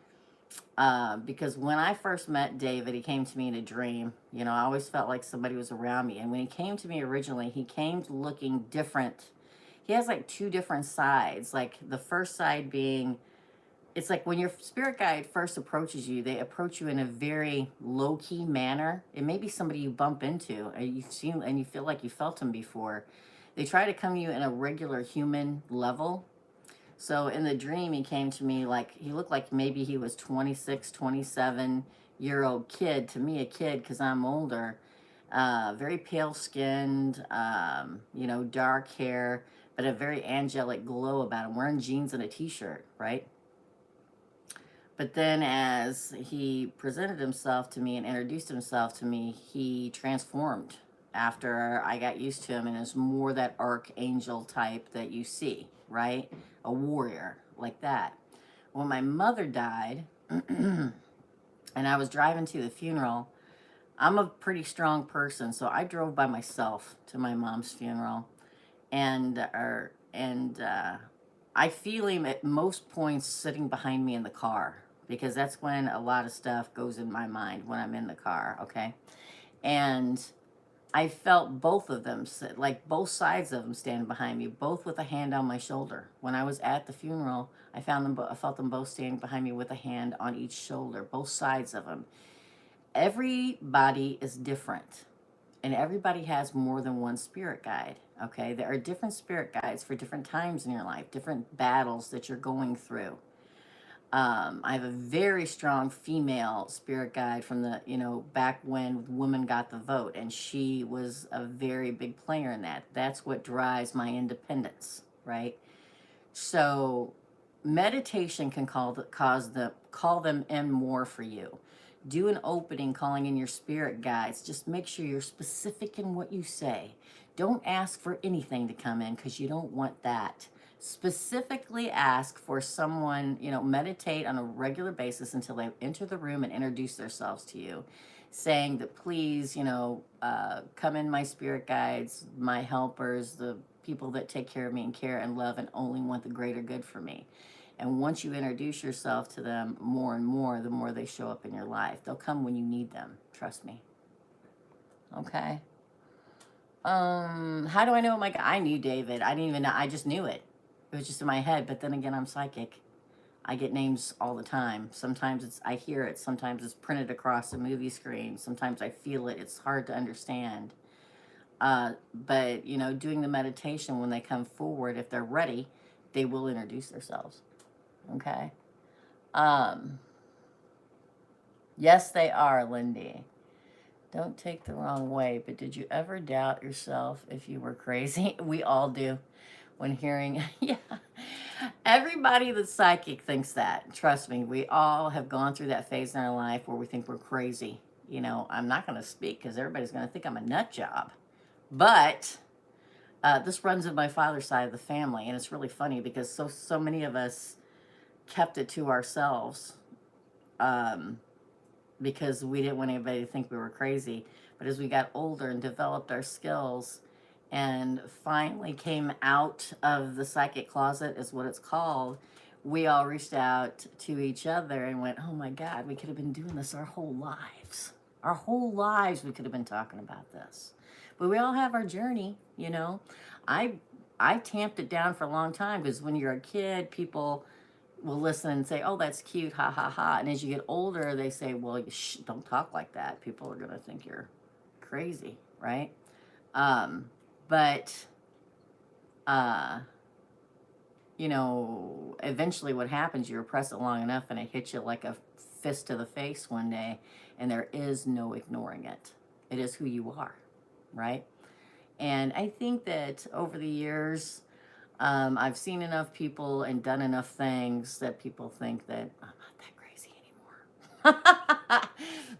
because when I first met David, he came to me in a dream. I always felt like somebody was around me. And when he came to me originally, he came looking different. He has like two different sides. Like the first side being, it's like when your spirit guide first approaches you, they approach you in a very low key manner. It may be somebody you bump into, and you've seen, and you feel like you felt them before. They try to come to you in a regular human level. So in the dream, he came to me like he looked like maybe he was 26, 27-year old kid. To me, a kid because I'm older. Very pale skinned, dark hair, but a very angelic glow about him. Wearing jeans and a t-shirt, right? But then as he presented himself to me and introduced himself to me, he transformed after I got used to him, and is more that archangel type that you see, right? A warrior like that. When my mother died, and I was driving to the funeral, I'm a pretty strong person, so I drove by myself to my mom's funeral, and I feel him at most points sitting behind me in the car, because that's when a lot of stuff goes in my mind when I'm in the car, okay? And I felt both of them, like both sides of them standing behind me, both with a hand on my shoulder. When I was at the funeral, I felt them both standing behind me with a hand on each shoulder, both sides of them. Everybody is different, and everybody has more than one spirit guide, okay? There are different spirit guides for different times in your life, different battles that you're going through. I have a very strong female spirit guide from the, back when women got the vote, and she was a very big player in that. That's what drives my independence, right? So meditation can call them in more for you. Do an opening calling in your spirit guides. Just make sure you're specific in what you say. Don't ask for anything to come in, because you don't want that. Specifically ask for someone, meditate on a regular basis until they enter the room and introduce themselves to you, saying that please, come in, my spirit guides, my helpers, the people that take care of me and care and love and only want the greater good for me. And once you introduce yourself to them more and more, the more they show up in your life. They'll come when you need them. Trust me. Okay. How do I know I knew David. I didn't even know. I just knew it. It was just in my head. But then again, I'm psychic. I get names all the time. Sometimes I hear it. Sometimes it's printed across a movie screen. Sometimes I feel it. It's hard to understand. But, doing the meditation, when they come forward, if they're ready, they will introduce themselves. Okay? Yes, they are, Lindy. Don't take the wrong way, but did you ever doubt yourself if you were crazy? We all do when hearing, yeah. Everybody that's psychic thinks that. Trust me, we all have gone through that phase in our life where we think we're crazy. I'm not going to speak because everybody's going to think I'm a nut job. But this runs in my father's side of the family, and it's really funny because so many of us kept it to ourselves. Because we didn't want anybody to think we were crazy. But as we got older and developed our skills and finally came out of the psychic closet, is what it's called, we all reached out to each other and went, oh my God, we could have been doing this our whole lives. Our whole lives we could have been talking about this. But we all have our journey, you know. I I tamped it down for a long time because when you're a kid, people will listen and say, oh, that's cute, ha ha ha. And as you get older, they say, well, shh, don't talk like that. People are going to think you're crazy, right? But uh, you know, eventually what happens, you repress it long enough and it hits you like a fist to the face one day, and there is no ignoring it. It is who you are, right? And I think that over the years, I've seen enough people and done enough things that people think that I'm not that crazy anymore.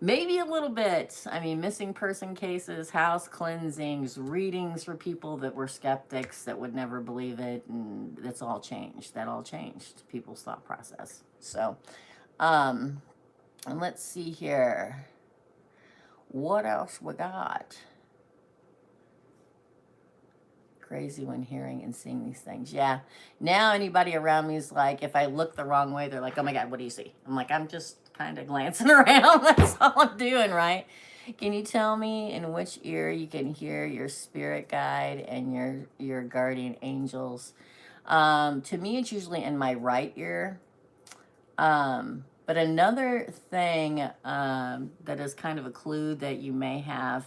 Maybe a little bit. I mean, missing person cases, house cleansings, readings for people that were skeptics that would never believe it, and that's all changed. That all changed people's thought process. So, and let's see here. What else we got? Crazy when hearing and seeing these things. Yeah. Now anybody around me is like, if I look the wrong way, they're like, oh my God, what do you see? I'm like, I'm just kind of glancing around. That's all I'm doing, right? Can you tell me in which ear you can hear your spirit guide and your guardian angels? To me, it's usually in my right ear. But another thing that is kind of a clue that you may have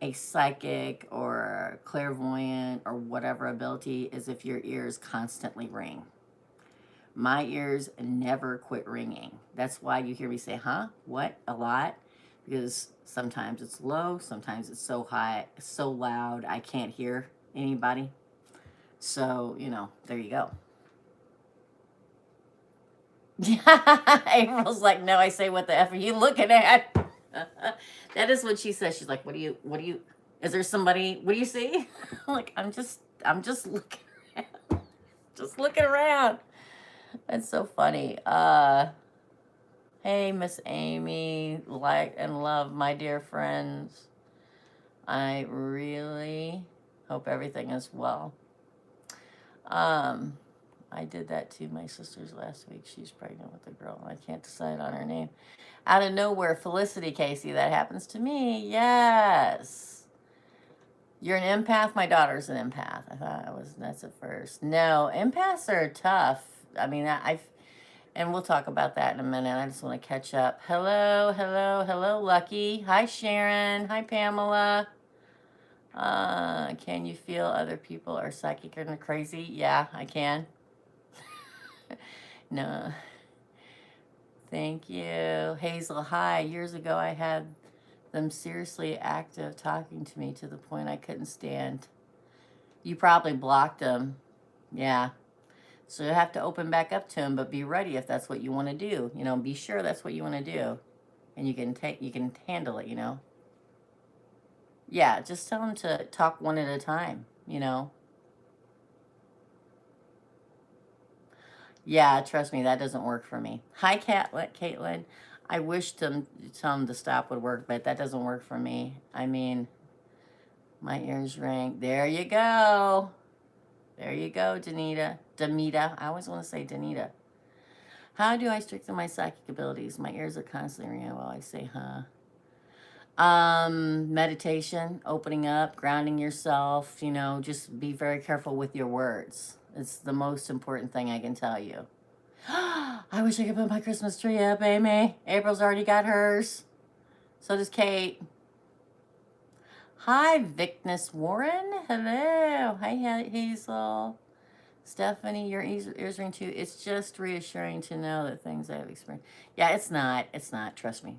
a psychic or clairvoyant or whatever ability is if your ears constantly ring. My ears never quit ringing. That's why you hear me say, huh? What? A lot? Because sometimes it's low, sometimes it's so high, so loud, I can't hear anybody. So, you know, there you go. April's like, no, I say, what the F are you looking at? That is what she says. She's like, what do you, is there somebody, what do you see? I'm like, I'm just looking around. Just looking around. That's so funny. Hey, Miss Amy, like and love, my dear friends. I really hope everything is well. I did that to my sisters last week. She's pregnant with a girl, and I can't decide on her name. Out of nowhere, Felicity Casey, that happens to me. Yes. You're an empath? My daughter's an empath. I thought that's at first. No, empaths are tough. I mean, and we'll talk about that in a minute. I just want to catch up. Hello, hello, hello, Lucky. Hi, Sharon. Hi, Pamela. Can you feel other people are psychic and crazy? Yeah, I can. No. Thank you. Hazel, hi. Years ago, I had them seriously active talking to me to the point I couldn't stand. You probably blocked them. Yeah. So you have to open back up to them, but be ready if that's what you want to do. You know, be sure that's what you want to do. And you can handle it, you know. Yeah, just tell them to talk one at a time, you know. Yeah, trust me, that doesn't work for me. Hi, Caitlin. I wish to tell them to stop would work, but that doesn't work for me. I mean, my ears ring. There you go. There you go, Danita. Demita. I always want to say Danita. How do I strengthen my psychic abilities? My ears are constantly ringing while I say, huh? Meditation, opening up, grounding yourself, you know, just be very careful with your words. It's the most important thing I can tell you. I wish I could put my Christmas tree up, Amy. April's already got hers. So does Kate. Hi, Vicness Warren. Hello. Hi, Hazel. Stephanie, your ears ring too. It's just reassuring to know that things I have experienced. Yeah, it's not. It's not. Trust me.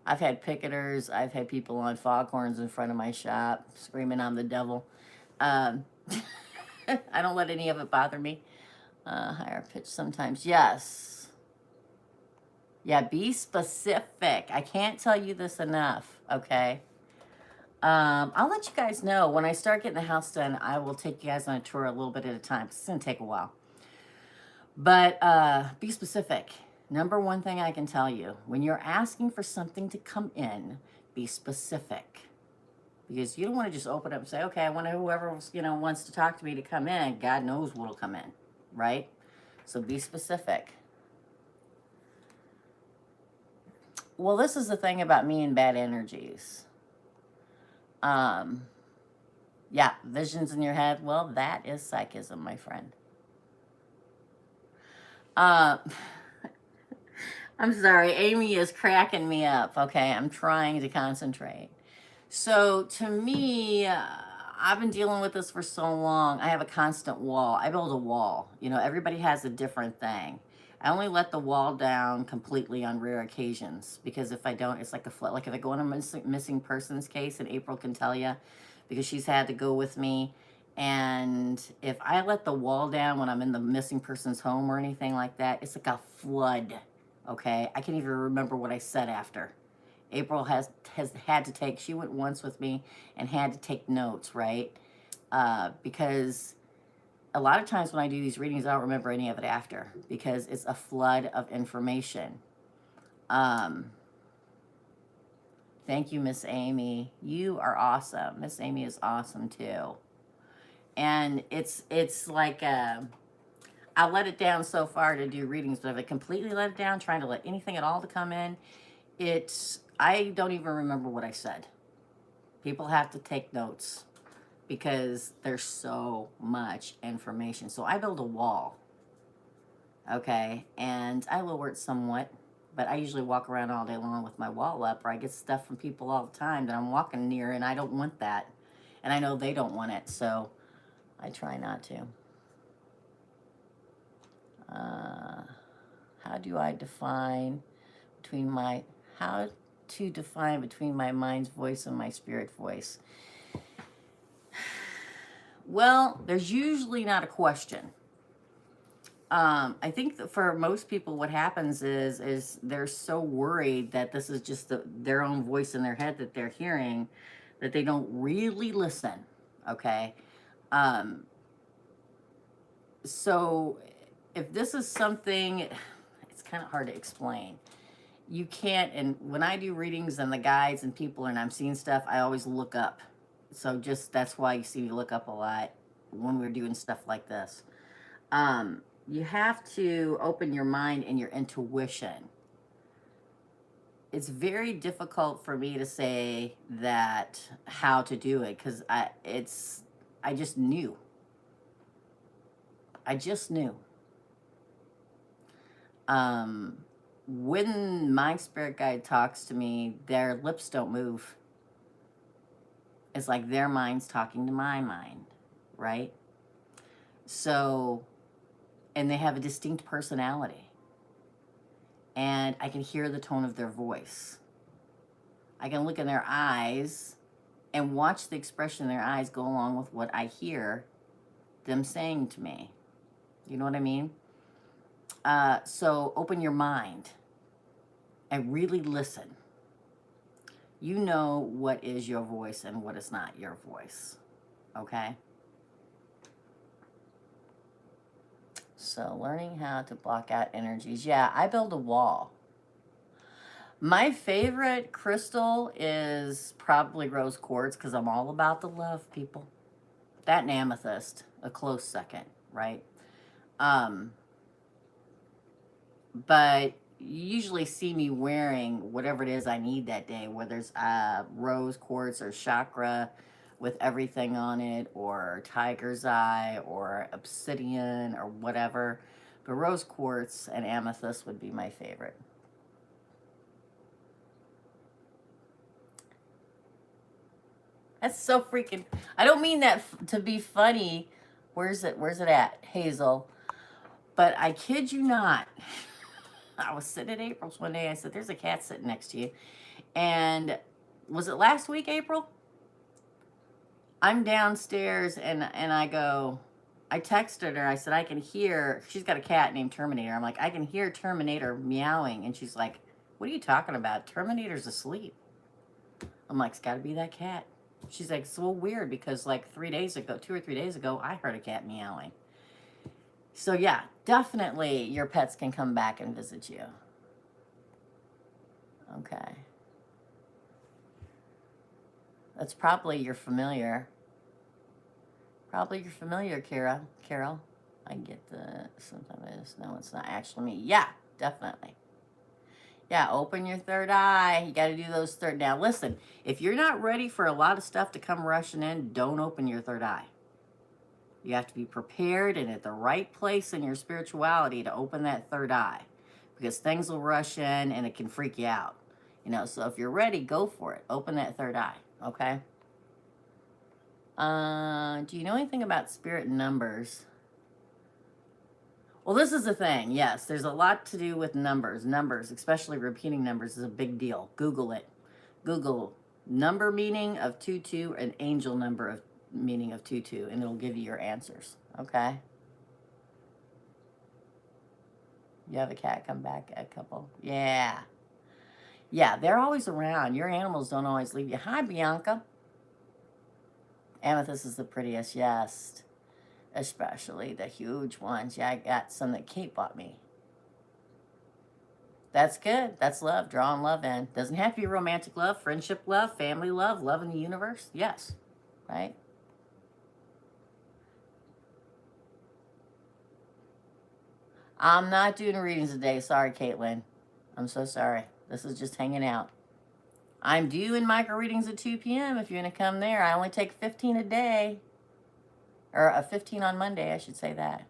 I've had picketers. I've had people on foghorns in front of my shop screaming I'm the devil. I don't let any of it bother me. Higher pitch sometimes. Yes. Yeah, be specific. I can't tell you this enough, okay? I'll let you guys know. When I start getting the house done, I will take you guys on a tour a little bit at a time. It's going to take a while. But be specific. Number one thing I can tell you, when you're asking for something to come in, be specific. because you don't want to just open up and say, okay, I want whoever, wants to talk to me to come in. God knows what'll come in, right? So be specific. Well, this is the thing about me and bad energies. Yeah, visions in your head. Well, that is psychism, my friend. Uh, I'm sorry, Amy is cracking me up. Okay, I'm trying to concentrate. So to me, I've been dealing with this for so long. I have a constant wall. I build a wall. Everybody has a different thing. I only let the wall down completely on rare occasions, because if I don't, it's like a flood. Like if I go on a missing persons case, and April can tell you, because she's had to go with me. And if I let the wall down when I'm in the missing person's home or anything like that, it's like a flood. Okay, I can't even remember what I said after. April has had to take, she went once with me and had to take notes, right? Because a lot of times when I do these readings, I don't remember any of it after, because it's a flood of information. Thank you, Miss Amy. You are awesome. Miss Amy is awesome too. And it's like, I let it down so far to do readings, but if I completely let it down, trying to let anything at all to come in, I don't even remember what I said. People have to take notes because there's so much information. So I build a wall, okay? And I lower it somewhat, but I usually walk around all day long with my wall up, or I get stuff from people all the time that I'm walking near, and I don't want that. And I know they don't want it, so I try not to. How do I define between my, how to define between my mind's voice and my spirit voice? Well, there's usually not a question. I think that for most people, what happens is they're so worried that this is just their own voice in their head that they're hearing, that they don't really listen. Okay. So if this is something, it's kind of hard to explain. You can't, and when I do readings and the guides and people and I'm seeing stuff, I always look up. So just, that's why you see me look up a lot when we're doing stuff like this. You have to open your mind and your intuition. It's very difficult for me to say that how to do it, because I just knew. I just knew. When my spirit guide talks to me, their lips don't move. It's like their mind's talking to my mind, right? So, and they have a distinct personality. And I can hear the tone of their voice. I can look in their eyes and watch the expression in their eyes go along with what I hear them saying to me. You know what I mean? So open your mind and really listen. You know what is your voice and what is not your voice. Okay? So learning how to block out energies. Yeah, I build a wall. My favorite crystal is probably rose quartz, because I'm all about the love, people. That and amethyst, a close second, right? But you usually see me wearing whatever it is I need that day, whether it's rose quartz or chakra with everything on it, or tiger's eye or obsidian or whatever. But rose quartz and amethyst would be my favorite. That's so freaking, I don't mean that to be funny. Where's it at, Hazel? But I kid you not. I was sitting at April's one day. I said, there's a cat sitting next to you. And was it last week, April? I'm downstairs and I go, I texted her. I said, I can hear, she's got a cat named Terminator. I'm like, I can hear Terminator meowing. And she's like, what are you talking about? Terminator's asleep. I'm like, it's got to be that cat. She's like, it's a little weird because like 2 or 3 days ago, I heard a cat meowing. So yeah, definitely your pets can come back and visit you. Okay. That's probably your familiar. Probably your familiar, Carol. I get the, sometimes, no, it's not actually me. Yeah, definitely. Yeah, open your third eye. You got to do those third. Now, listen, if you're not ready for a lot of stuff to come rushing in, don't open your third eye. You have to be prepared and at the right place in your spirituality to open that third eye, because things will rush in and it can freak you out. You know, so if you're ready, go for it. Open that third eye, okay? Do you know anything about spirit numbers? Well, this is the thing. Yes, there's a lot to do with numbers. Numbers, especially repeating numbers, is a big deal. Google it. Google number meaning of 22 and angel number of meaning of 22, and it'll give you your answers. Okay? You have a cat come back, a couple. Yeah. Yeah, they're always around. Your animals don't always leave you. Hi, Bianca. Amethyst is the prettiest, yes. Especially the huge ones. Yeah, I got some that Kate bought me. That's good. That's love. Drawing love in. Doesn't have to be romantic love, friendship love, family love, love in the universe. Yes. Right? I'm not doing readings today. Sorry, Caitlin. I'm so sorry. This is just hanging out. I'm doing micro readings at 2 p.m. if you're going to come there. I only take 15 a day. Or a 15 on Monday, I should say that.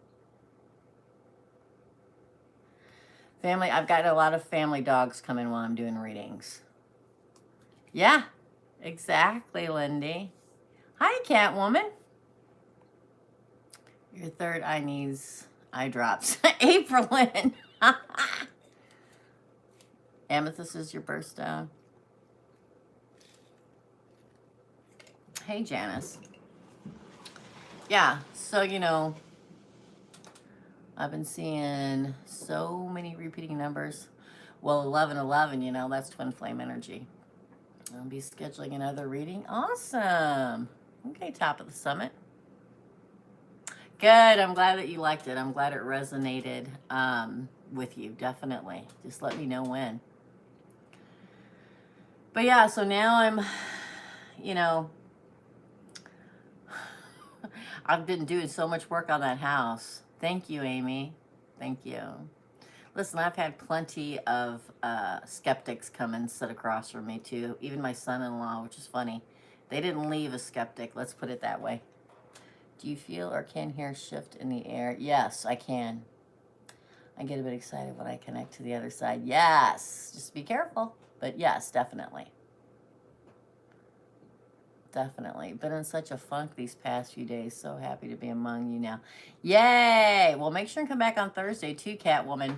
Family, I've got a lot of family dogs coming while I'm doing readings. Yeah, exactly, Lindy. Hi, Catwoman. Your third eye needs eye drops. Aprilyn. Amethyst is your birthstone. Hey, Janice. Yeah, so, you know, I've been seeing so many repeating numbers. Well, 1111, you know, that's twin flame energy. I'll be scheduling another reading. Awesome. Okay, top of the summit. Good. I'm glad that you liked it. I'm glad it resonated with you. Definitely. Just let me know when. But yeah, so now I'm, you know, I've been doing so much work on that house. Thank you, Amy. Thank you. Listen, I've had plenty of skeptics come and sit across from me too. Even my son-in-law, which is funny. They didn't leave a skeptic. Let's put it that way. Do you feel or can hear shift in the air? Yes, I can. I get a bit excited when I connect to the other side. Yes. Just be careful. But yes, definitely. Definitely. Been in such a funk these past few days. So happy to be among you now. Yay! Well, make sure and come back on Thursday too, Catwoman.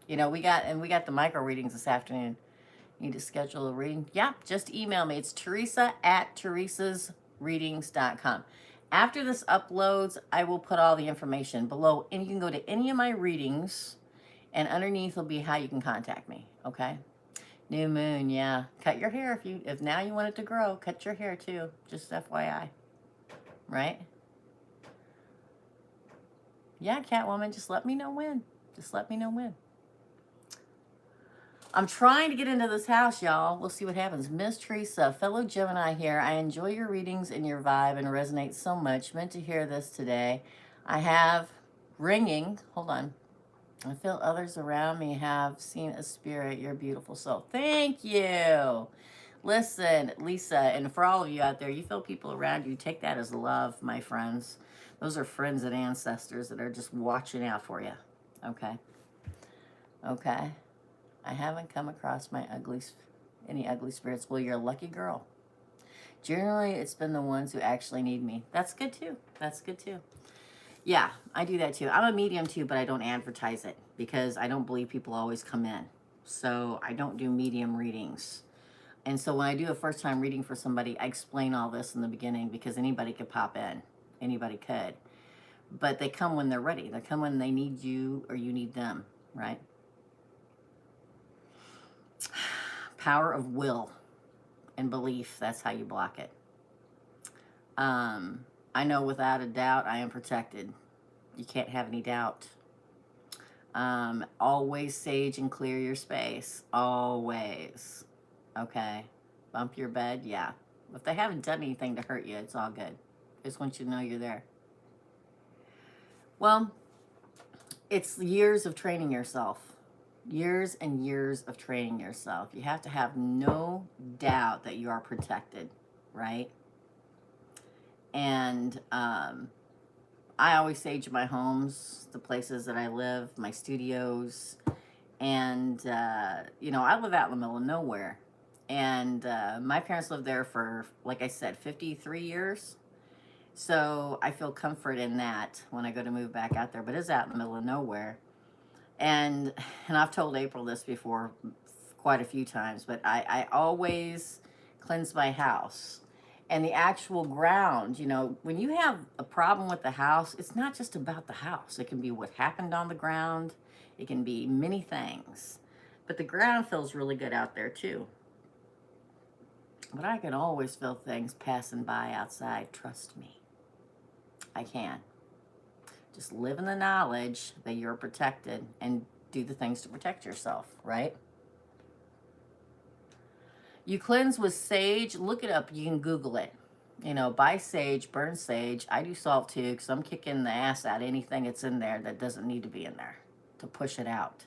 You know, we got the micro readings this afternoon. Need to schedule a reading? Yeah, just email me. It's Teresa@teresasreadings.com. After this uploads, I will put all the information below, and you can go to any of my readings, and underneath will be how you can contact me, okay? New moon, yeah. Cut your hair if now you want it to grow. Cut your hair too, just FYI, right? Yeah, Catwoman, just let me know when. Just let me know when. I'm trying to get into this house, y'all. We'll see what happens. Miss Teresa, fellow Gemini here. I enjoy your readings and your vibe and resonate so much. Meant to hear this today. I have ringing. Hold on. I feel others around me have seen a spirit. You're a beautiful soul. Thank you. Listen, Lisa, and for all of you out there, you feel people around you. Take that as love, my friends. Those are friends and ancestors that are just watching out for you. Okay? Okay? I haven't come across any ugly spirits. Well, you're a lucky girl. Generally, it's been the ones who actually need me. That's good too. That's good too. Yeah, I do that too. I'm a medium too, but I don't advertise it because I don't believe people always come in. So I don't do medium readings. And so when I do a first time reading for somebody, I explain all this in the beginning because anybody could pop in. Anybody could. But they come when they're ready. They come when they need you or you need them, right? Power of will and belief. That's how you block it. I know without a doubt I am protected. You can't have any doubt. Always sage and clear your space. Always. Okay. Bump your bed? Yeah. If they haven't done anything to hurt you, it's all good. Just want you to know you're there. Well, it's years of training yourself. Years and years of training yourself. You have to have no doubt that you are protected, right? And I always sage my homes, the places that I live, my studios. And, you know, I live out in the middle of nowhere. And my parents lived there for, like I said, 53 years. So I feel comfort in that when I go to move back out there. But it's out in the middle of nowhere. And I've told April this before quite a few times, but I always cleanse my house. And the actual ground, you know, when you have a problem with the house, it's not just about the house. It can be what happened on the ground. It can be many things. But the ground feels really good out there too. But I can always feel things passing by outside. Trust me. I can. Just live in the knowledge that you're protected and do the things to protect yourself, right? You cleanse with sage. Look it up. You can Google it. You know, buy sage, burn sage. I do salt too because I'm kicking the ass out anything that's in there that doesn't need to be in there to push it out.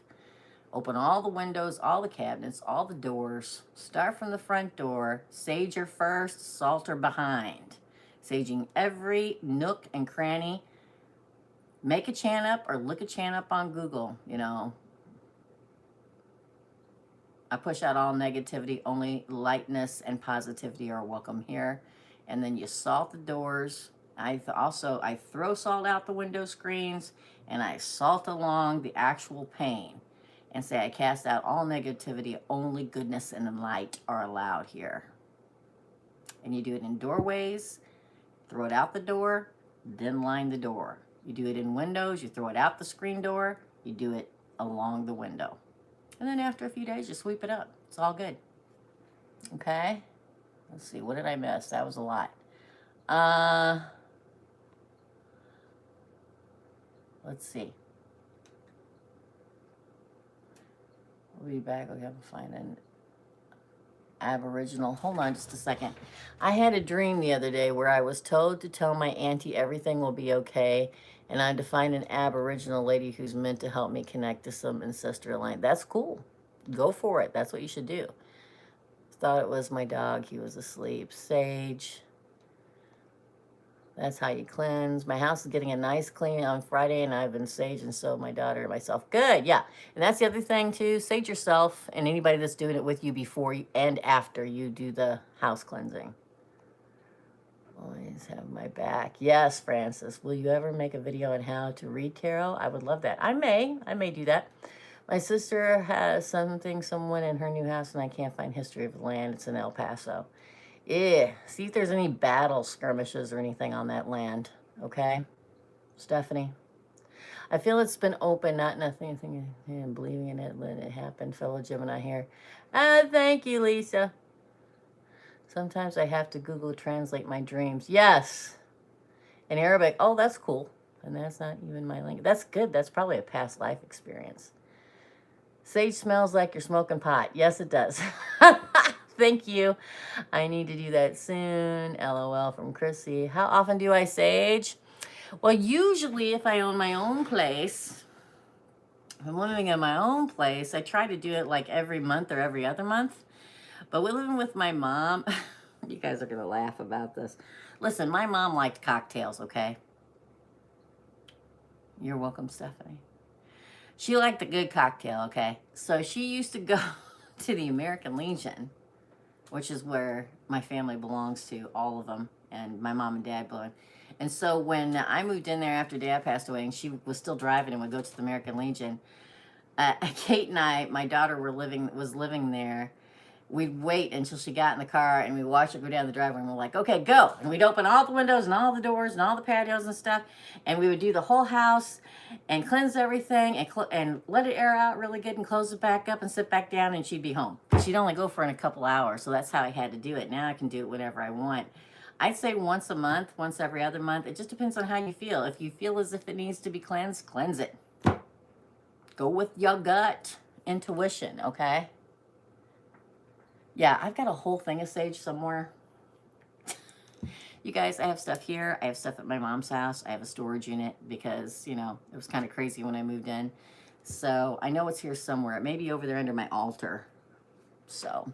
Open all the windows, all the cabinets, all the doors. Start from the front door. Sage her first, salt her behind. Saging every nook and cranny. Make a chant up or look a chant up on Google, you know. I push out all negativity, only lightness and positivity are welcome here. And then you salt the doors. I throw salt out the window screens and I salt along the actual pane and say I cast out all negativity, only goodness and light are allowed here. And you do it in doorways, throw it out the door, then line the door. You do it in windows, you throw it out the screen door, you do it along the window. And then after a few days, you sweep it up. It's all good. Okay? Let's see, what did I miss? That was a lot. Let's see. We'll be back. Okay, I'm finding Aboriginal. Hold on just a second. I had a dream the other day where I was told to tell my auntie everything will be okay, and I had to find an Aboriginal lady who's meant to help me connect to some ancestral line. That's cool. Go for it. That's what you should do. Thought it was my dog. He was asleep. Sage. That's how you cleanse. My house is getting a nice clean on Friday, and I've been saging, so my daughter and myself. Good, yeah. And that's the other thing, too. Sage yourself and anybody that's doing it with you before you, and after you do the house cleansing. Always have my back. Yes, Francis. Will you ever make a video on how to read tarot? I would love that. I may do that. My sister has someone in her new house, and I can't find history of the land. It's in El Paso. Yeah, see if there's any battle skirmishes or anything on that land, okay? Stephanie? I feel it's been open, not nothing, believing in it, letting it happen. Fellow Gemini here. Thank you, Lisa. Sometimes I have to Google translate my dreams. Yes. In Arabic. Oh, that's cool. And that's not even my language. That's good. That's probably a past life experience. Sage smells like you're smoking pot. Yes, it does. Thank you. I need to do that soon. LOL from Chrissy. How often do I sage? Well, usually if I own my own place, if I'm living in my own place, I try to do it like every month or every other month. But we're living with my mom. You guys are going to laugh about this. Listen, my mom liked cocktails, okay? You're welcome, Stephanie. She liked a good cocktail, okay? So she used to go to the American Legion, which is where my family belongs to, all of them, and my mom and dad belong. And so when I moved in there after Dad passed away, and she was still driving and would go to the American Legion, Kate and I, my daughter, was living there. We'd wait until she got in the car, and we'd watch her go down the driveway, and we're like, okay, go. And we'd open all the windows and all the doors and all the patios and stuff, and we would do the whole house and cleanse everything and let it air out really good and close it back up and sit back down, and she'd be home. She'd only go for in a couple hours, so that's how I had to do it. Now I can do it whenever I want. I'd say once a month, once every other month. It just depends on how you feel. If you feel as if it needs to be cleansed, cleanse it. Go with your gut intuition, okay? Yeah, I've got a whole thing of sage somewhere. You guys, I have stuff here. I have stuff at my mom's house. I have a storage unit because, you know, it was kind of crazy when I moved in. So I know it's here somewhere. It may be over there under my altar. So.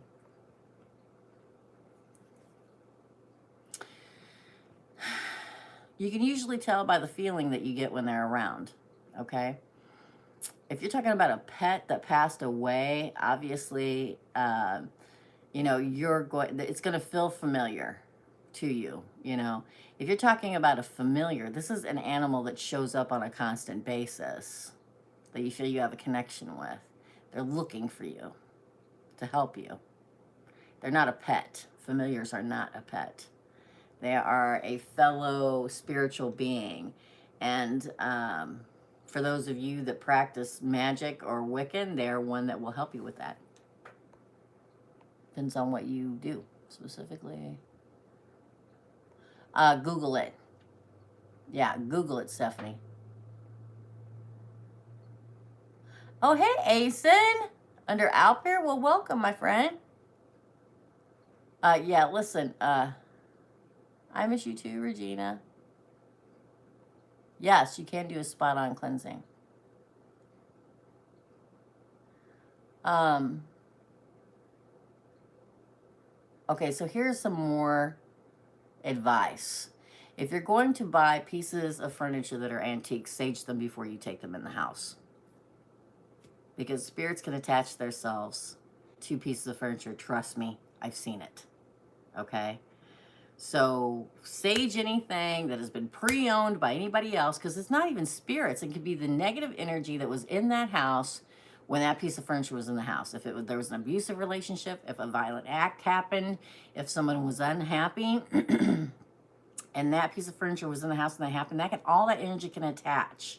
You can usually tell by the feeling that you get when they're around, okay? If you're talking about a pet that passed away, obviously, you know, it's going to feel familiar to you, you know. If you're talking about a familiar, this is an animal that shows up on a constant basis that you feel you have a connection with. They're looking for you to help you. They're not a pet. Familiars are not a pet. They are a fellow spiritual being. And for those of you that practice magic or Wiccan, they're one that will help you with that. Depends on what you do specifically. Google it. Yeah, Google it, Stephanie. Oh, hey, Asen. Under Alper? Well, welcome, my friend. Yeah, listen, I miss you too, Regina. Yes, you can do a spot-on cleansing. Okay, so here's some more advice. If you're going to buy pieces of furniture that are antiques, sage them before you take them in the house. Because spirits can attach themselves to pieces of furniture. Trust me, I've seen it. Okay? So sage anything that has been pre-owned by anybody else, because it's not even spirits. It could be the negative energy that was in that house when that piece of furniture was in the house. If there was an abusive relationship, if a violent act happened, if someone was unhappy, and that piece of furniture was in the house and that happened, all that energy can attach.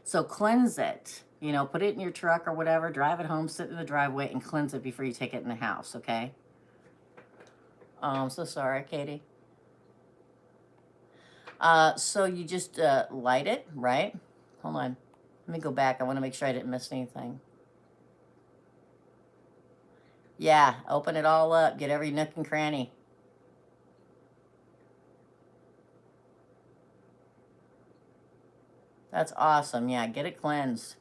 So cleanse it. You know, put it in your truck or whatever, drive it home, sit in the driveway, and cleanse it before you take it in the house, okay? Oh, I'm so sorry, Katie. So you just light it, right? Hold on. Let me go back. I want to make sure I didn't miss anything. Yeah, open it all up. Get every nook and cranny. That's awesome. Yeah, get it cleansed.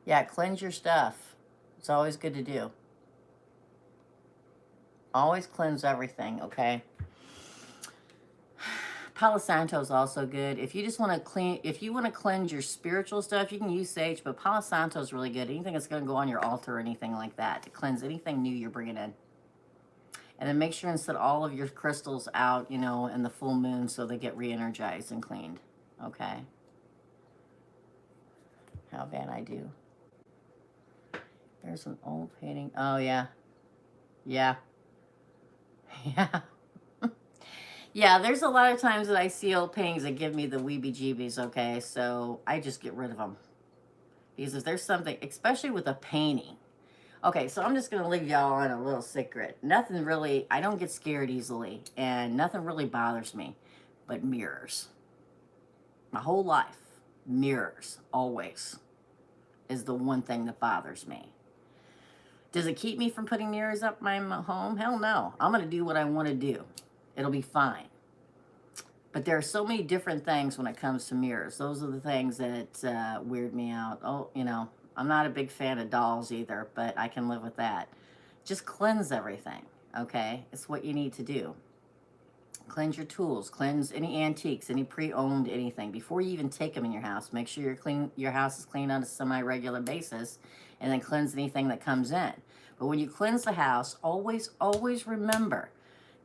Yeah, cleanse your stuff. It's always good to do. Always cleanse everything, okay? Palo Santo is also good. If you just want to if you want to cleanse your spiritual stuff, you can use sage, but Palo Santo is really good. Anything that's going to go on your altar or anything like that to cleanse anything new you're bringing in. And then make sure and set all of your crystals out, you know, in the full moon so they get re-energized and cleaned. Okay. How bad I do. There's an old painting. Oh, yeah. Yeah. Yeah. Yeah, there's a lot of times that I see old paintings that give me the weebie-jeebies, okay? So I just get rid of them. Because if there's something, especially with a painting. Okay, so I'm just going to leave y'all on a little secret. Nothing really, I don't get scared easily. And nothing really bothers me. But mirrors. My whole life, mirrors, always, is the one thing that bothers me. Does it keep me from putting mirrors up my home? Hell no. I'm going to do what I want to do. It'll be fine. But there are so many different things when it comes to mirrors. Those are the things that weird me out. Oh, you know, I'm not a big fan of dolls either, but I can live with that. Just cleanse everything, okay? It's what you need to do. Cleanse your tools. Cleanse any antiques, any pre-owned anything. Before you even take them in your house, make sure your house is clean on a semi-regular basis, and then cleanse anything that comes in. But when you cleanse the house, always, always remember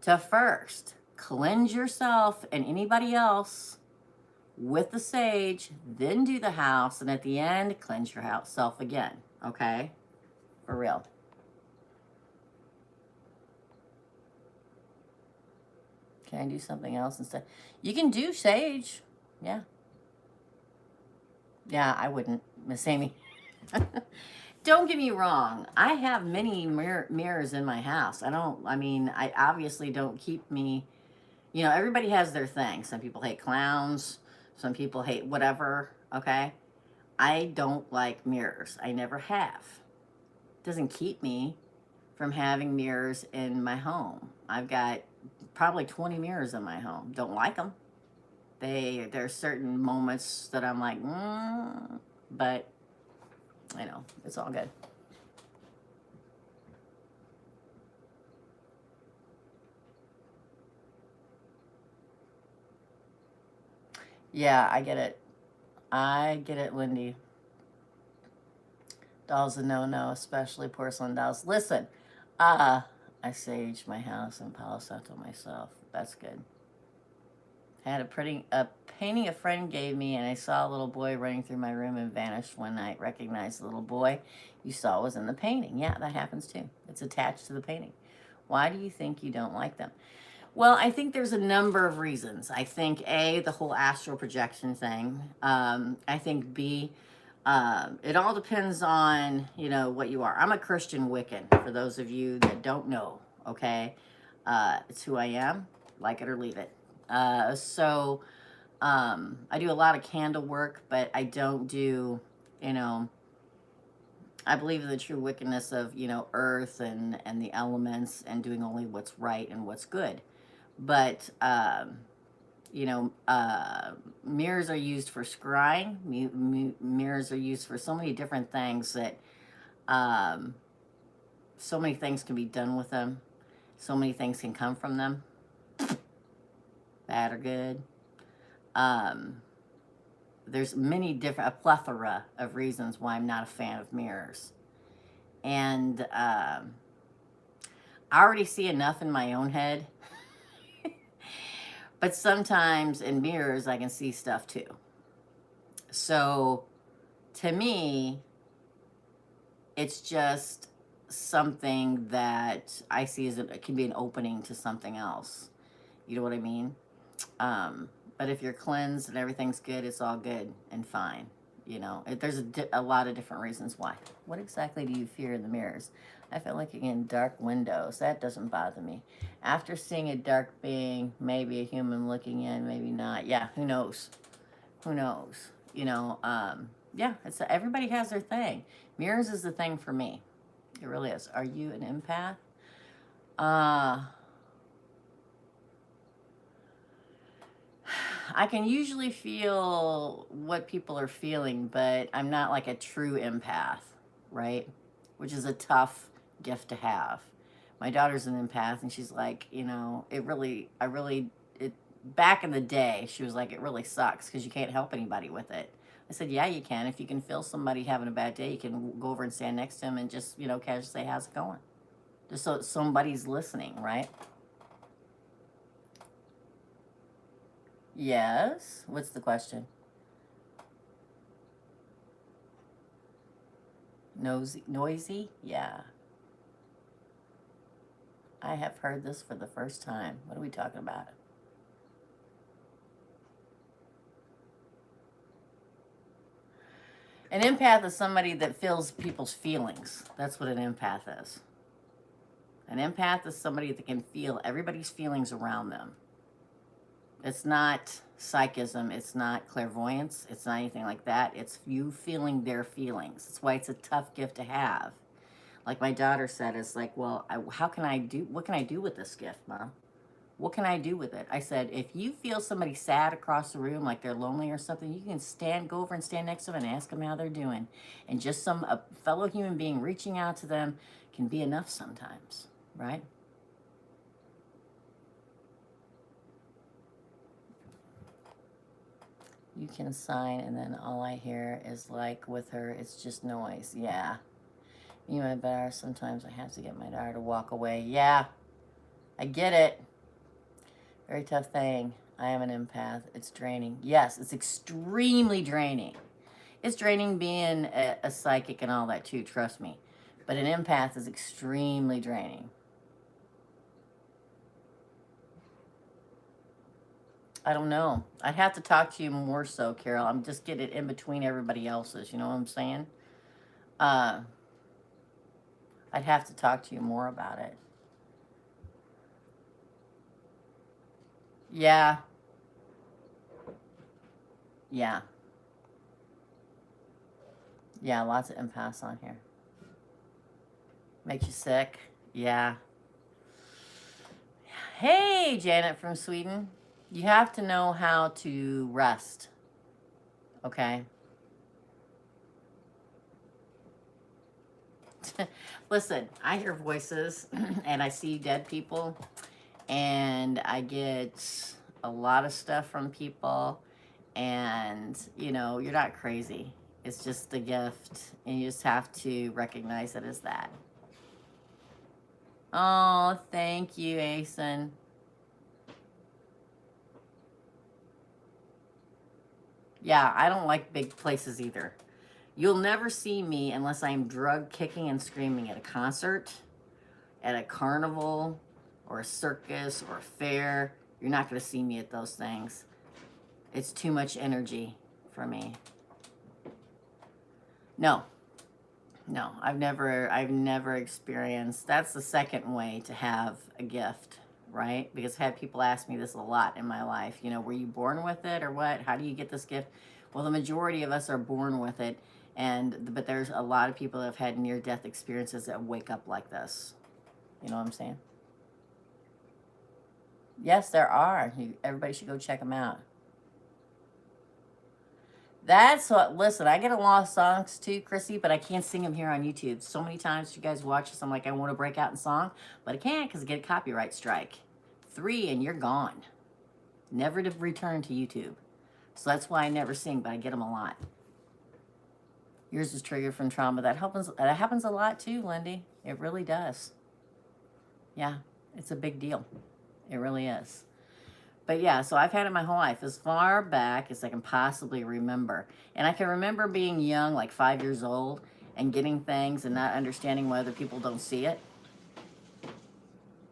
to first cleanse yourself and anybody else with the sage, then do the house, and at the end, cleanse yourself again, okay? For real. Can I do something else instead? You can do sage, yeah. Yeah, I wouldn't, Miss Amy. Don't get me wrong. I have many mirrors in my house. I obviously don't keep me, you know, everybody has their thing. Some people hate clowns. Some people hate whatever, okay? I don't like mirrors. I never have. It doesn't keep me from having mirrors in my home. I've got probably 20 mirrors in my home. Don't like them. There are certain moments that I'm like, but you know, it's all good. Yeah, I get it. I get it, Lindy. Dolls a no-no, especially porcelain dolls. Listen, I saged my house in Palo Santo myself. That's good. I had a painting a friend gave me, and I saw a little boy running through my room and vanished one night. Recognized the little boy you saw was in the painting. Yeah, that happens too. It's attached to the painting. Why do you think you don't like them? Well, I think there's a number of reasons. I think A, the whole astral projection thing. I think B, it all depends on, you know, what you are. I'm a Christian Wiccan, for those of you that don't know, okay? It's who I am, like it or leave it. I do a lot of candle work, but I don't do, you know, I believe in the true wickedness of, you know, earth and the elements and doing only what's right and what's good. But, you know, mirrors are used for scrying. Mirrors are used for so many different things that, so many things can be done with them. So many things can come from them, bad or good. There's a plethora of reasons why I'm not a fan of mirrors. And I already see enough in my own head. But sometimes in mirrors, I can see stuff too. So to me, it's just something that I see as it can be an opening to something else. You know what I mean? But if you're cleansed and everything's good, it's all good and fine. You know, there's a lot of different reasons why. What exactly do you fear in the mirrors? I feel like in dark windows. That doesn't bother me. After seeing a dark being, maybe a human looking in, maybe not. Yeah, who knows? Who knows? You know, yeah, everybody has their thing. Mirrors is the thing for me. It really is. Are you an empath? I can usually feel what people are feeling, but I'm not like a true empath, right? Which is a tough gift to have. My daughter's an empath, and she's like, you know, back in the day, she was like, it really sucks because you can't help anybody with it. I said, yeah, you can. If you can feel somebody having a bad day, you can go over and stand next to them and just, you know, casually say, how's it going? Just so somebody's listening, right? Yes. What's the question? Noisy? Yeah. I have heard this for the first time. What are we talking about? An empath is somebody that feels people's feelings. That's what an empath is. An empath is somebody that can feel everybody's feelings around them. It's not psychism. It's not clairvoyance. It's not anything like that. It's you feeling their feelings. That's why it's a tough gift to have. Like my daughter said, it's like, well, what can I do with this gift, Mom? What can I do with it? I said, if you feel somebody sad across the room, like they're lonely or something, you can go over and stand next to them and ask them how they're doing. And just a fellow human being reaching out to them can be enough sometimes, right? You can sign, and then all I hear is like with her, it's just noise. Yeah. Me and my daughter, sometimes I have to get my daughter to walk away. Yeah, I get it. Very tough thing. I am an empath. It's draining. Yes, it's extremely draining. It's draining being a psychic and all that too, trust me. But an empath is extremely draining. I don't know. I'd have to talk to you more so, Carol. I'm just getting it in between everybody else's. You know what I'm saying? I'd have to talk to you more about it. Yeah. Yeah. Yeah, lots of empaths on here. Makes you sick. Yeah. Hey, Janet from Sweden. You have to know how to rest. Okay. Listen, I hear voices and I see dead people and I get a lot of stuff from people, and you're not crazy. It's just a gift, and you just have to recognize it as that. Oh, thank you, Asen. Yeah, I don't like big places either. You'll never see me unless I'm drug kicking and screaming at a concert, at a carnival, or a circus, or a fair. You're not going to see me at those things. It's too much energy for me. No, no, I've never experienced. That's the second way to have a gift, right? Because I've had people ask me this a lot in my life. Were you born with it or what? How do you get this gift? Well, the majority of us are born with it, but there's a lot of people that have had near-death experiences that wake up like this. You know what I'm saying? Yes, there are. Everybody should go check them out. That's what. Listen, I get a lot of songs too, Chrissy, but I can't sing them here on YouTube. So many times you guys watch this, I'm like, I want to break out in song, but I can't because I get a copyright strike. 3 and you're gone, never to return to YouTube. So that's why I never sing, but I get them a lot. Yours is triggered from trauma. That happens. That happens a lot too, Lindy. It really does. Yeah, it's a big deal. It really is. But yeah, so I've had it my whole life, as far back as I can possibly remember. And I can remember being young, like 5 years old, and getting things and not understanding why other people don't see it.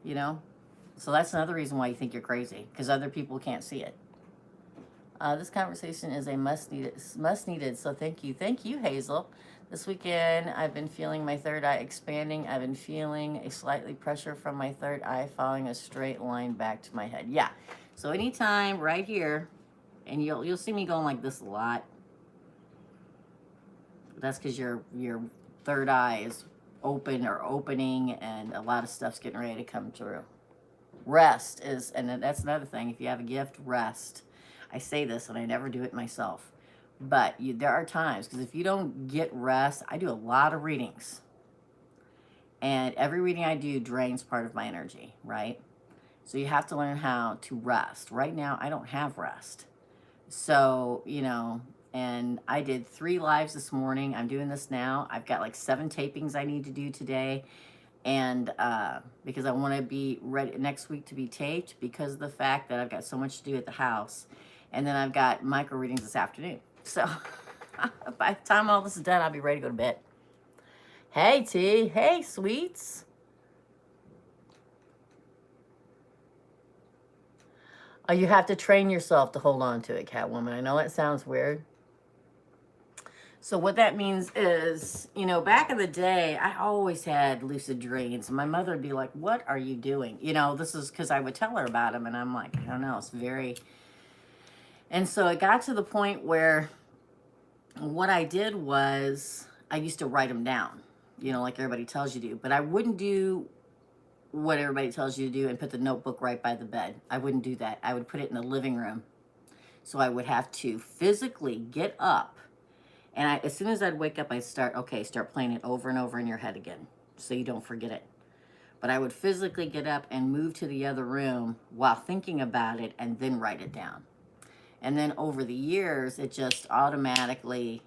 You know? So that's another reason why you think you're crazy, because other people can't see it. This conversation is a must needed. So thank you, Hazel. This weekend, I've been feeling my third eye expanding. I've been feeling a slightly pressure from my third eye following a straight line back to my head. Yeah. So anytime right here, and you'll see me going like this a lot. That's because your third eye is open or opening, and a lot of stuff's getting ready to come through. Rest is, and that's another thing. If you have a gift, rest. I say this, and I never do it myself. But there are times, because if you don't get rest, I do a lot of readings. And every reading I do drains part of my energy, right? So you have to learn how to rest. Right now, I don't have rest. So, and I did 3 lives this morning. I'm doing this now. I've got like 7 tapings I need to do today. And because I want to be ready next week to be taped, because of the fact that I've got so much to do at the house. And then I've got micro readings this afternoon. So by the time all this is done, I'll be ready to go to bed. Hey, T. Hey, sweets. Oh, you have to train yourself to hold on to it, Catwoman. I know it sounds weird. So what that means is, back in the day, I always had lucid dreams. My mother would be like, what are you doing? This is because I would tell her about them, and I'm like, I don't know, it's very... And so it got to the point where what I did was I used to write them down, like everybody tells you to. But I wouldn't do what everybody tells you to do and put the notebook right by the bed. I wouldn't do that. I would put it in the living room. So I would have to physically get up. And as soon as I'd wake up, I'd start playing it over and over in your head again, so you don't forget it. But I would physically get up and move to the other room while thinking about it and then write it down. And then over the years, it just automatically,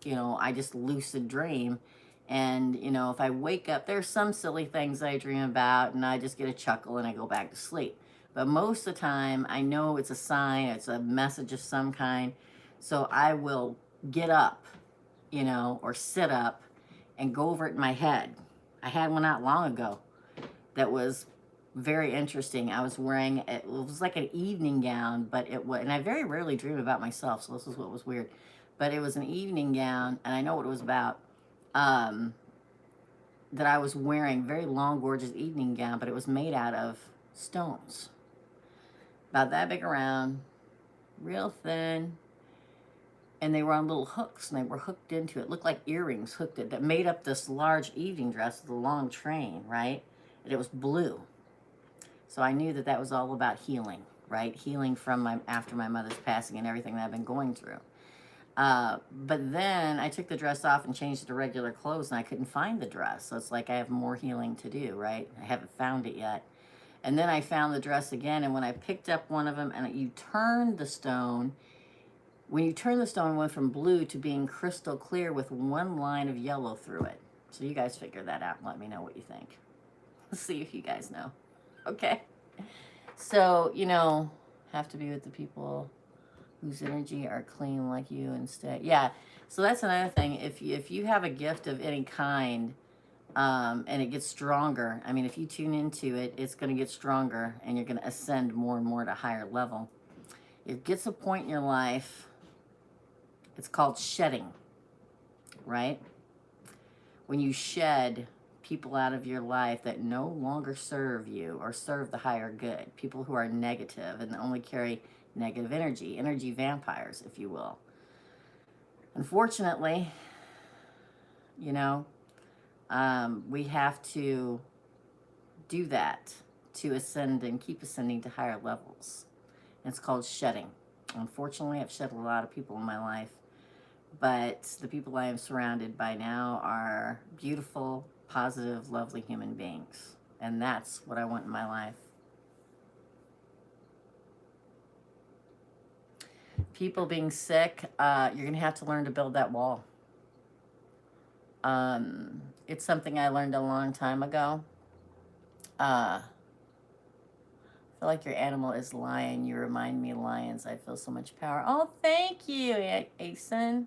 I just lucid dream. And, if I wake up, there's some silly things I dream about, and I just get a chuckle and I go back to sleep. But most of the time, I know it's a sign, it's a message of some kind. So I will get up, or sit up and go over it in my head. I had one not long ago that was very interesting. I was wearing, it was like an evening gown, but it was, and I very rarely dream about myself, so this is what was weird. But it was an evening gown, and I know what it was about, that I was wearing, very long, gorgeous evening gown, but it was made out of stones. About that big around, real thin, and they were on little hooks, and they were hooked into it. Looked like earrings hooked it, that made up this large evening dress with a long train, right? but it was blue. So I knew that that was all about healing, right? Healing from after my mother's passing and everything that I've been going through. But then I took the dress off and changed it to regular clothes, and I couldn't find the dress. So it's like I have more healing to do, right? I haven't found it yet. And then I found the dress again, and when I picked up one of them and you turned the stone, when you turn the stone, it went from blue to being crystal clear with one line of yellow through it. So you guys figure that out and let me know what you think. Let's see if you guys know. Okay. So, you know, have to be with the people whose energy are clean like you instead. Yeah. So that's another thing. If you have a gift of any kind, and it gets stronger, I mean, if you tune into it, it's going to get stronger and you're going to ascend more and more to a higher level. It gets a point in your life, it's called shedding, right? When you shed people out of your life that no longer serve you or serve the higher good, people who are negative and only carry negative energy vampires, if you will. Unfortunately, you know, we have to do that to ascend and keep ascending to higher levels. And it's called shedding. Unfortunately, I've shed a lot of people in my life, but the people I am surrounded by now are beautiful, positive, lovely human beings. And that's what I want in my life. People being sick, you're going to have to learn to build that wall. It's something I learned a long time ago. I feel like your animal is lion. You remind me of lions. I feel so much power. Oh, thank you, Asen.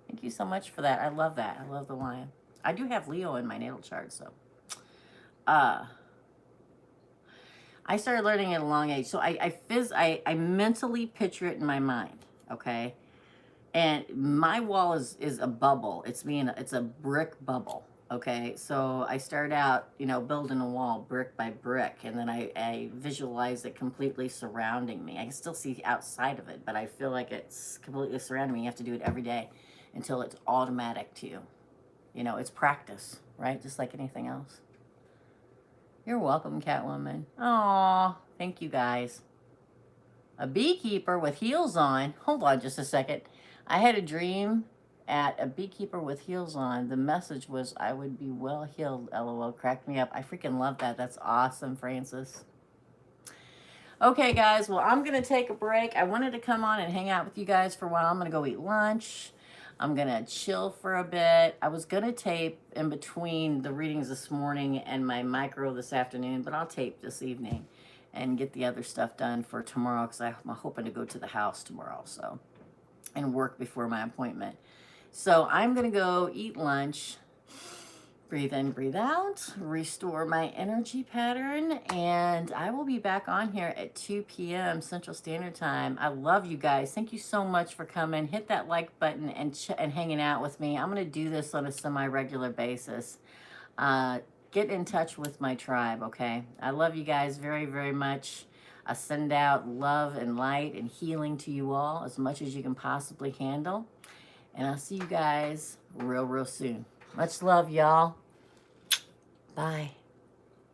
Thank you so much for that. I love that. I love the lion. I do have Leo in my natal chart, so. I started learning at a long age. So I mentally picture it in my mind, okay? And my wall is a bubble. It's a brick bubble, okay? So I start out, you know, building a wall brick by brick, and then I visualize it completely surrounding me. I can still see outside of it, but I feel like it's completely surrounding me. You have to do it every day until it's automatic to you. You know, it's practice, right? Just like anything else. You're welcome, Catwoman. Aw, thank you guys. A beekeeper with heels on. Hold on just a second. I had a dream at a beekeeper with heels on. The message was, I would be well healed, LOL. Cracked me up. I freaking love that. That's awesome, Francis. Okay, guys. Well, I'm going to take a break. I wanted to come on and hang out with you guys for a while. I'm going to go eat lunch. I'm going to chill for a bit. I was going to tape in between the readings this morning and my micro this afternoon, but I'll tape this evening and get the other stuff done for tomorrow because I'm hoping to go to the house tomorrow, so, and work before my appointment. So I'm going to go eat lunch, breathe in, breathe out, restore my energy pattern, and I will be back on here at 2 p.m. Central Standard Time. I love you guys. Thank you so much for coming. Hit that like button and hanging out with me. I'm going to do this on a semi-regular basis. Get in touch with my tribe, okay? I love you guys very, very much. I send out love and light and healing to you all as much as you can possibly handle. And I'll see you guys real, real soon. Much love, y'all. Bye.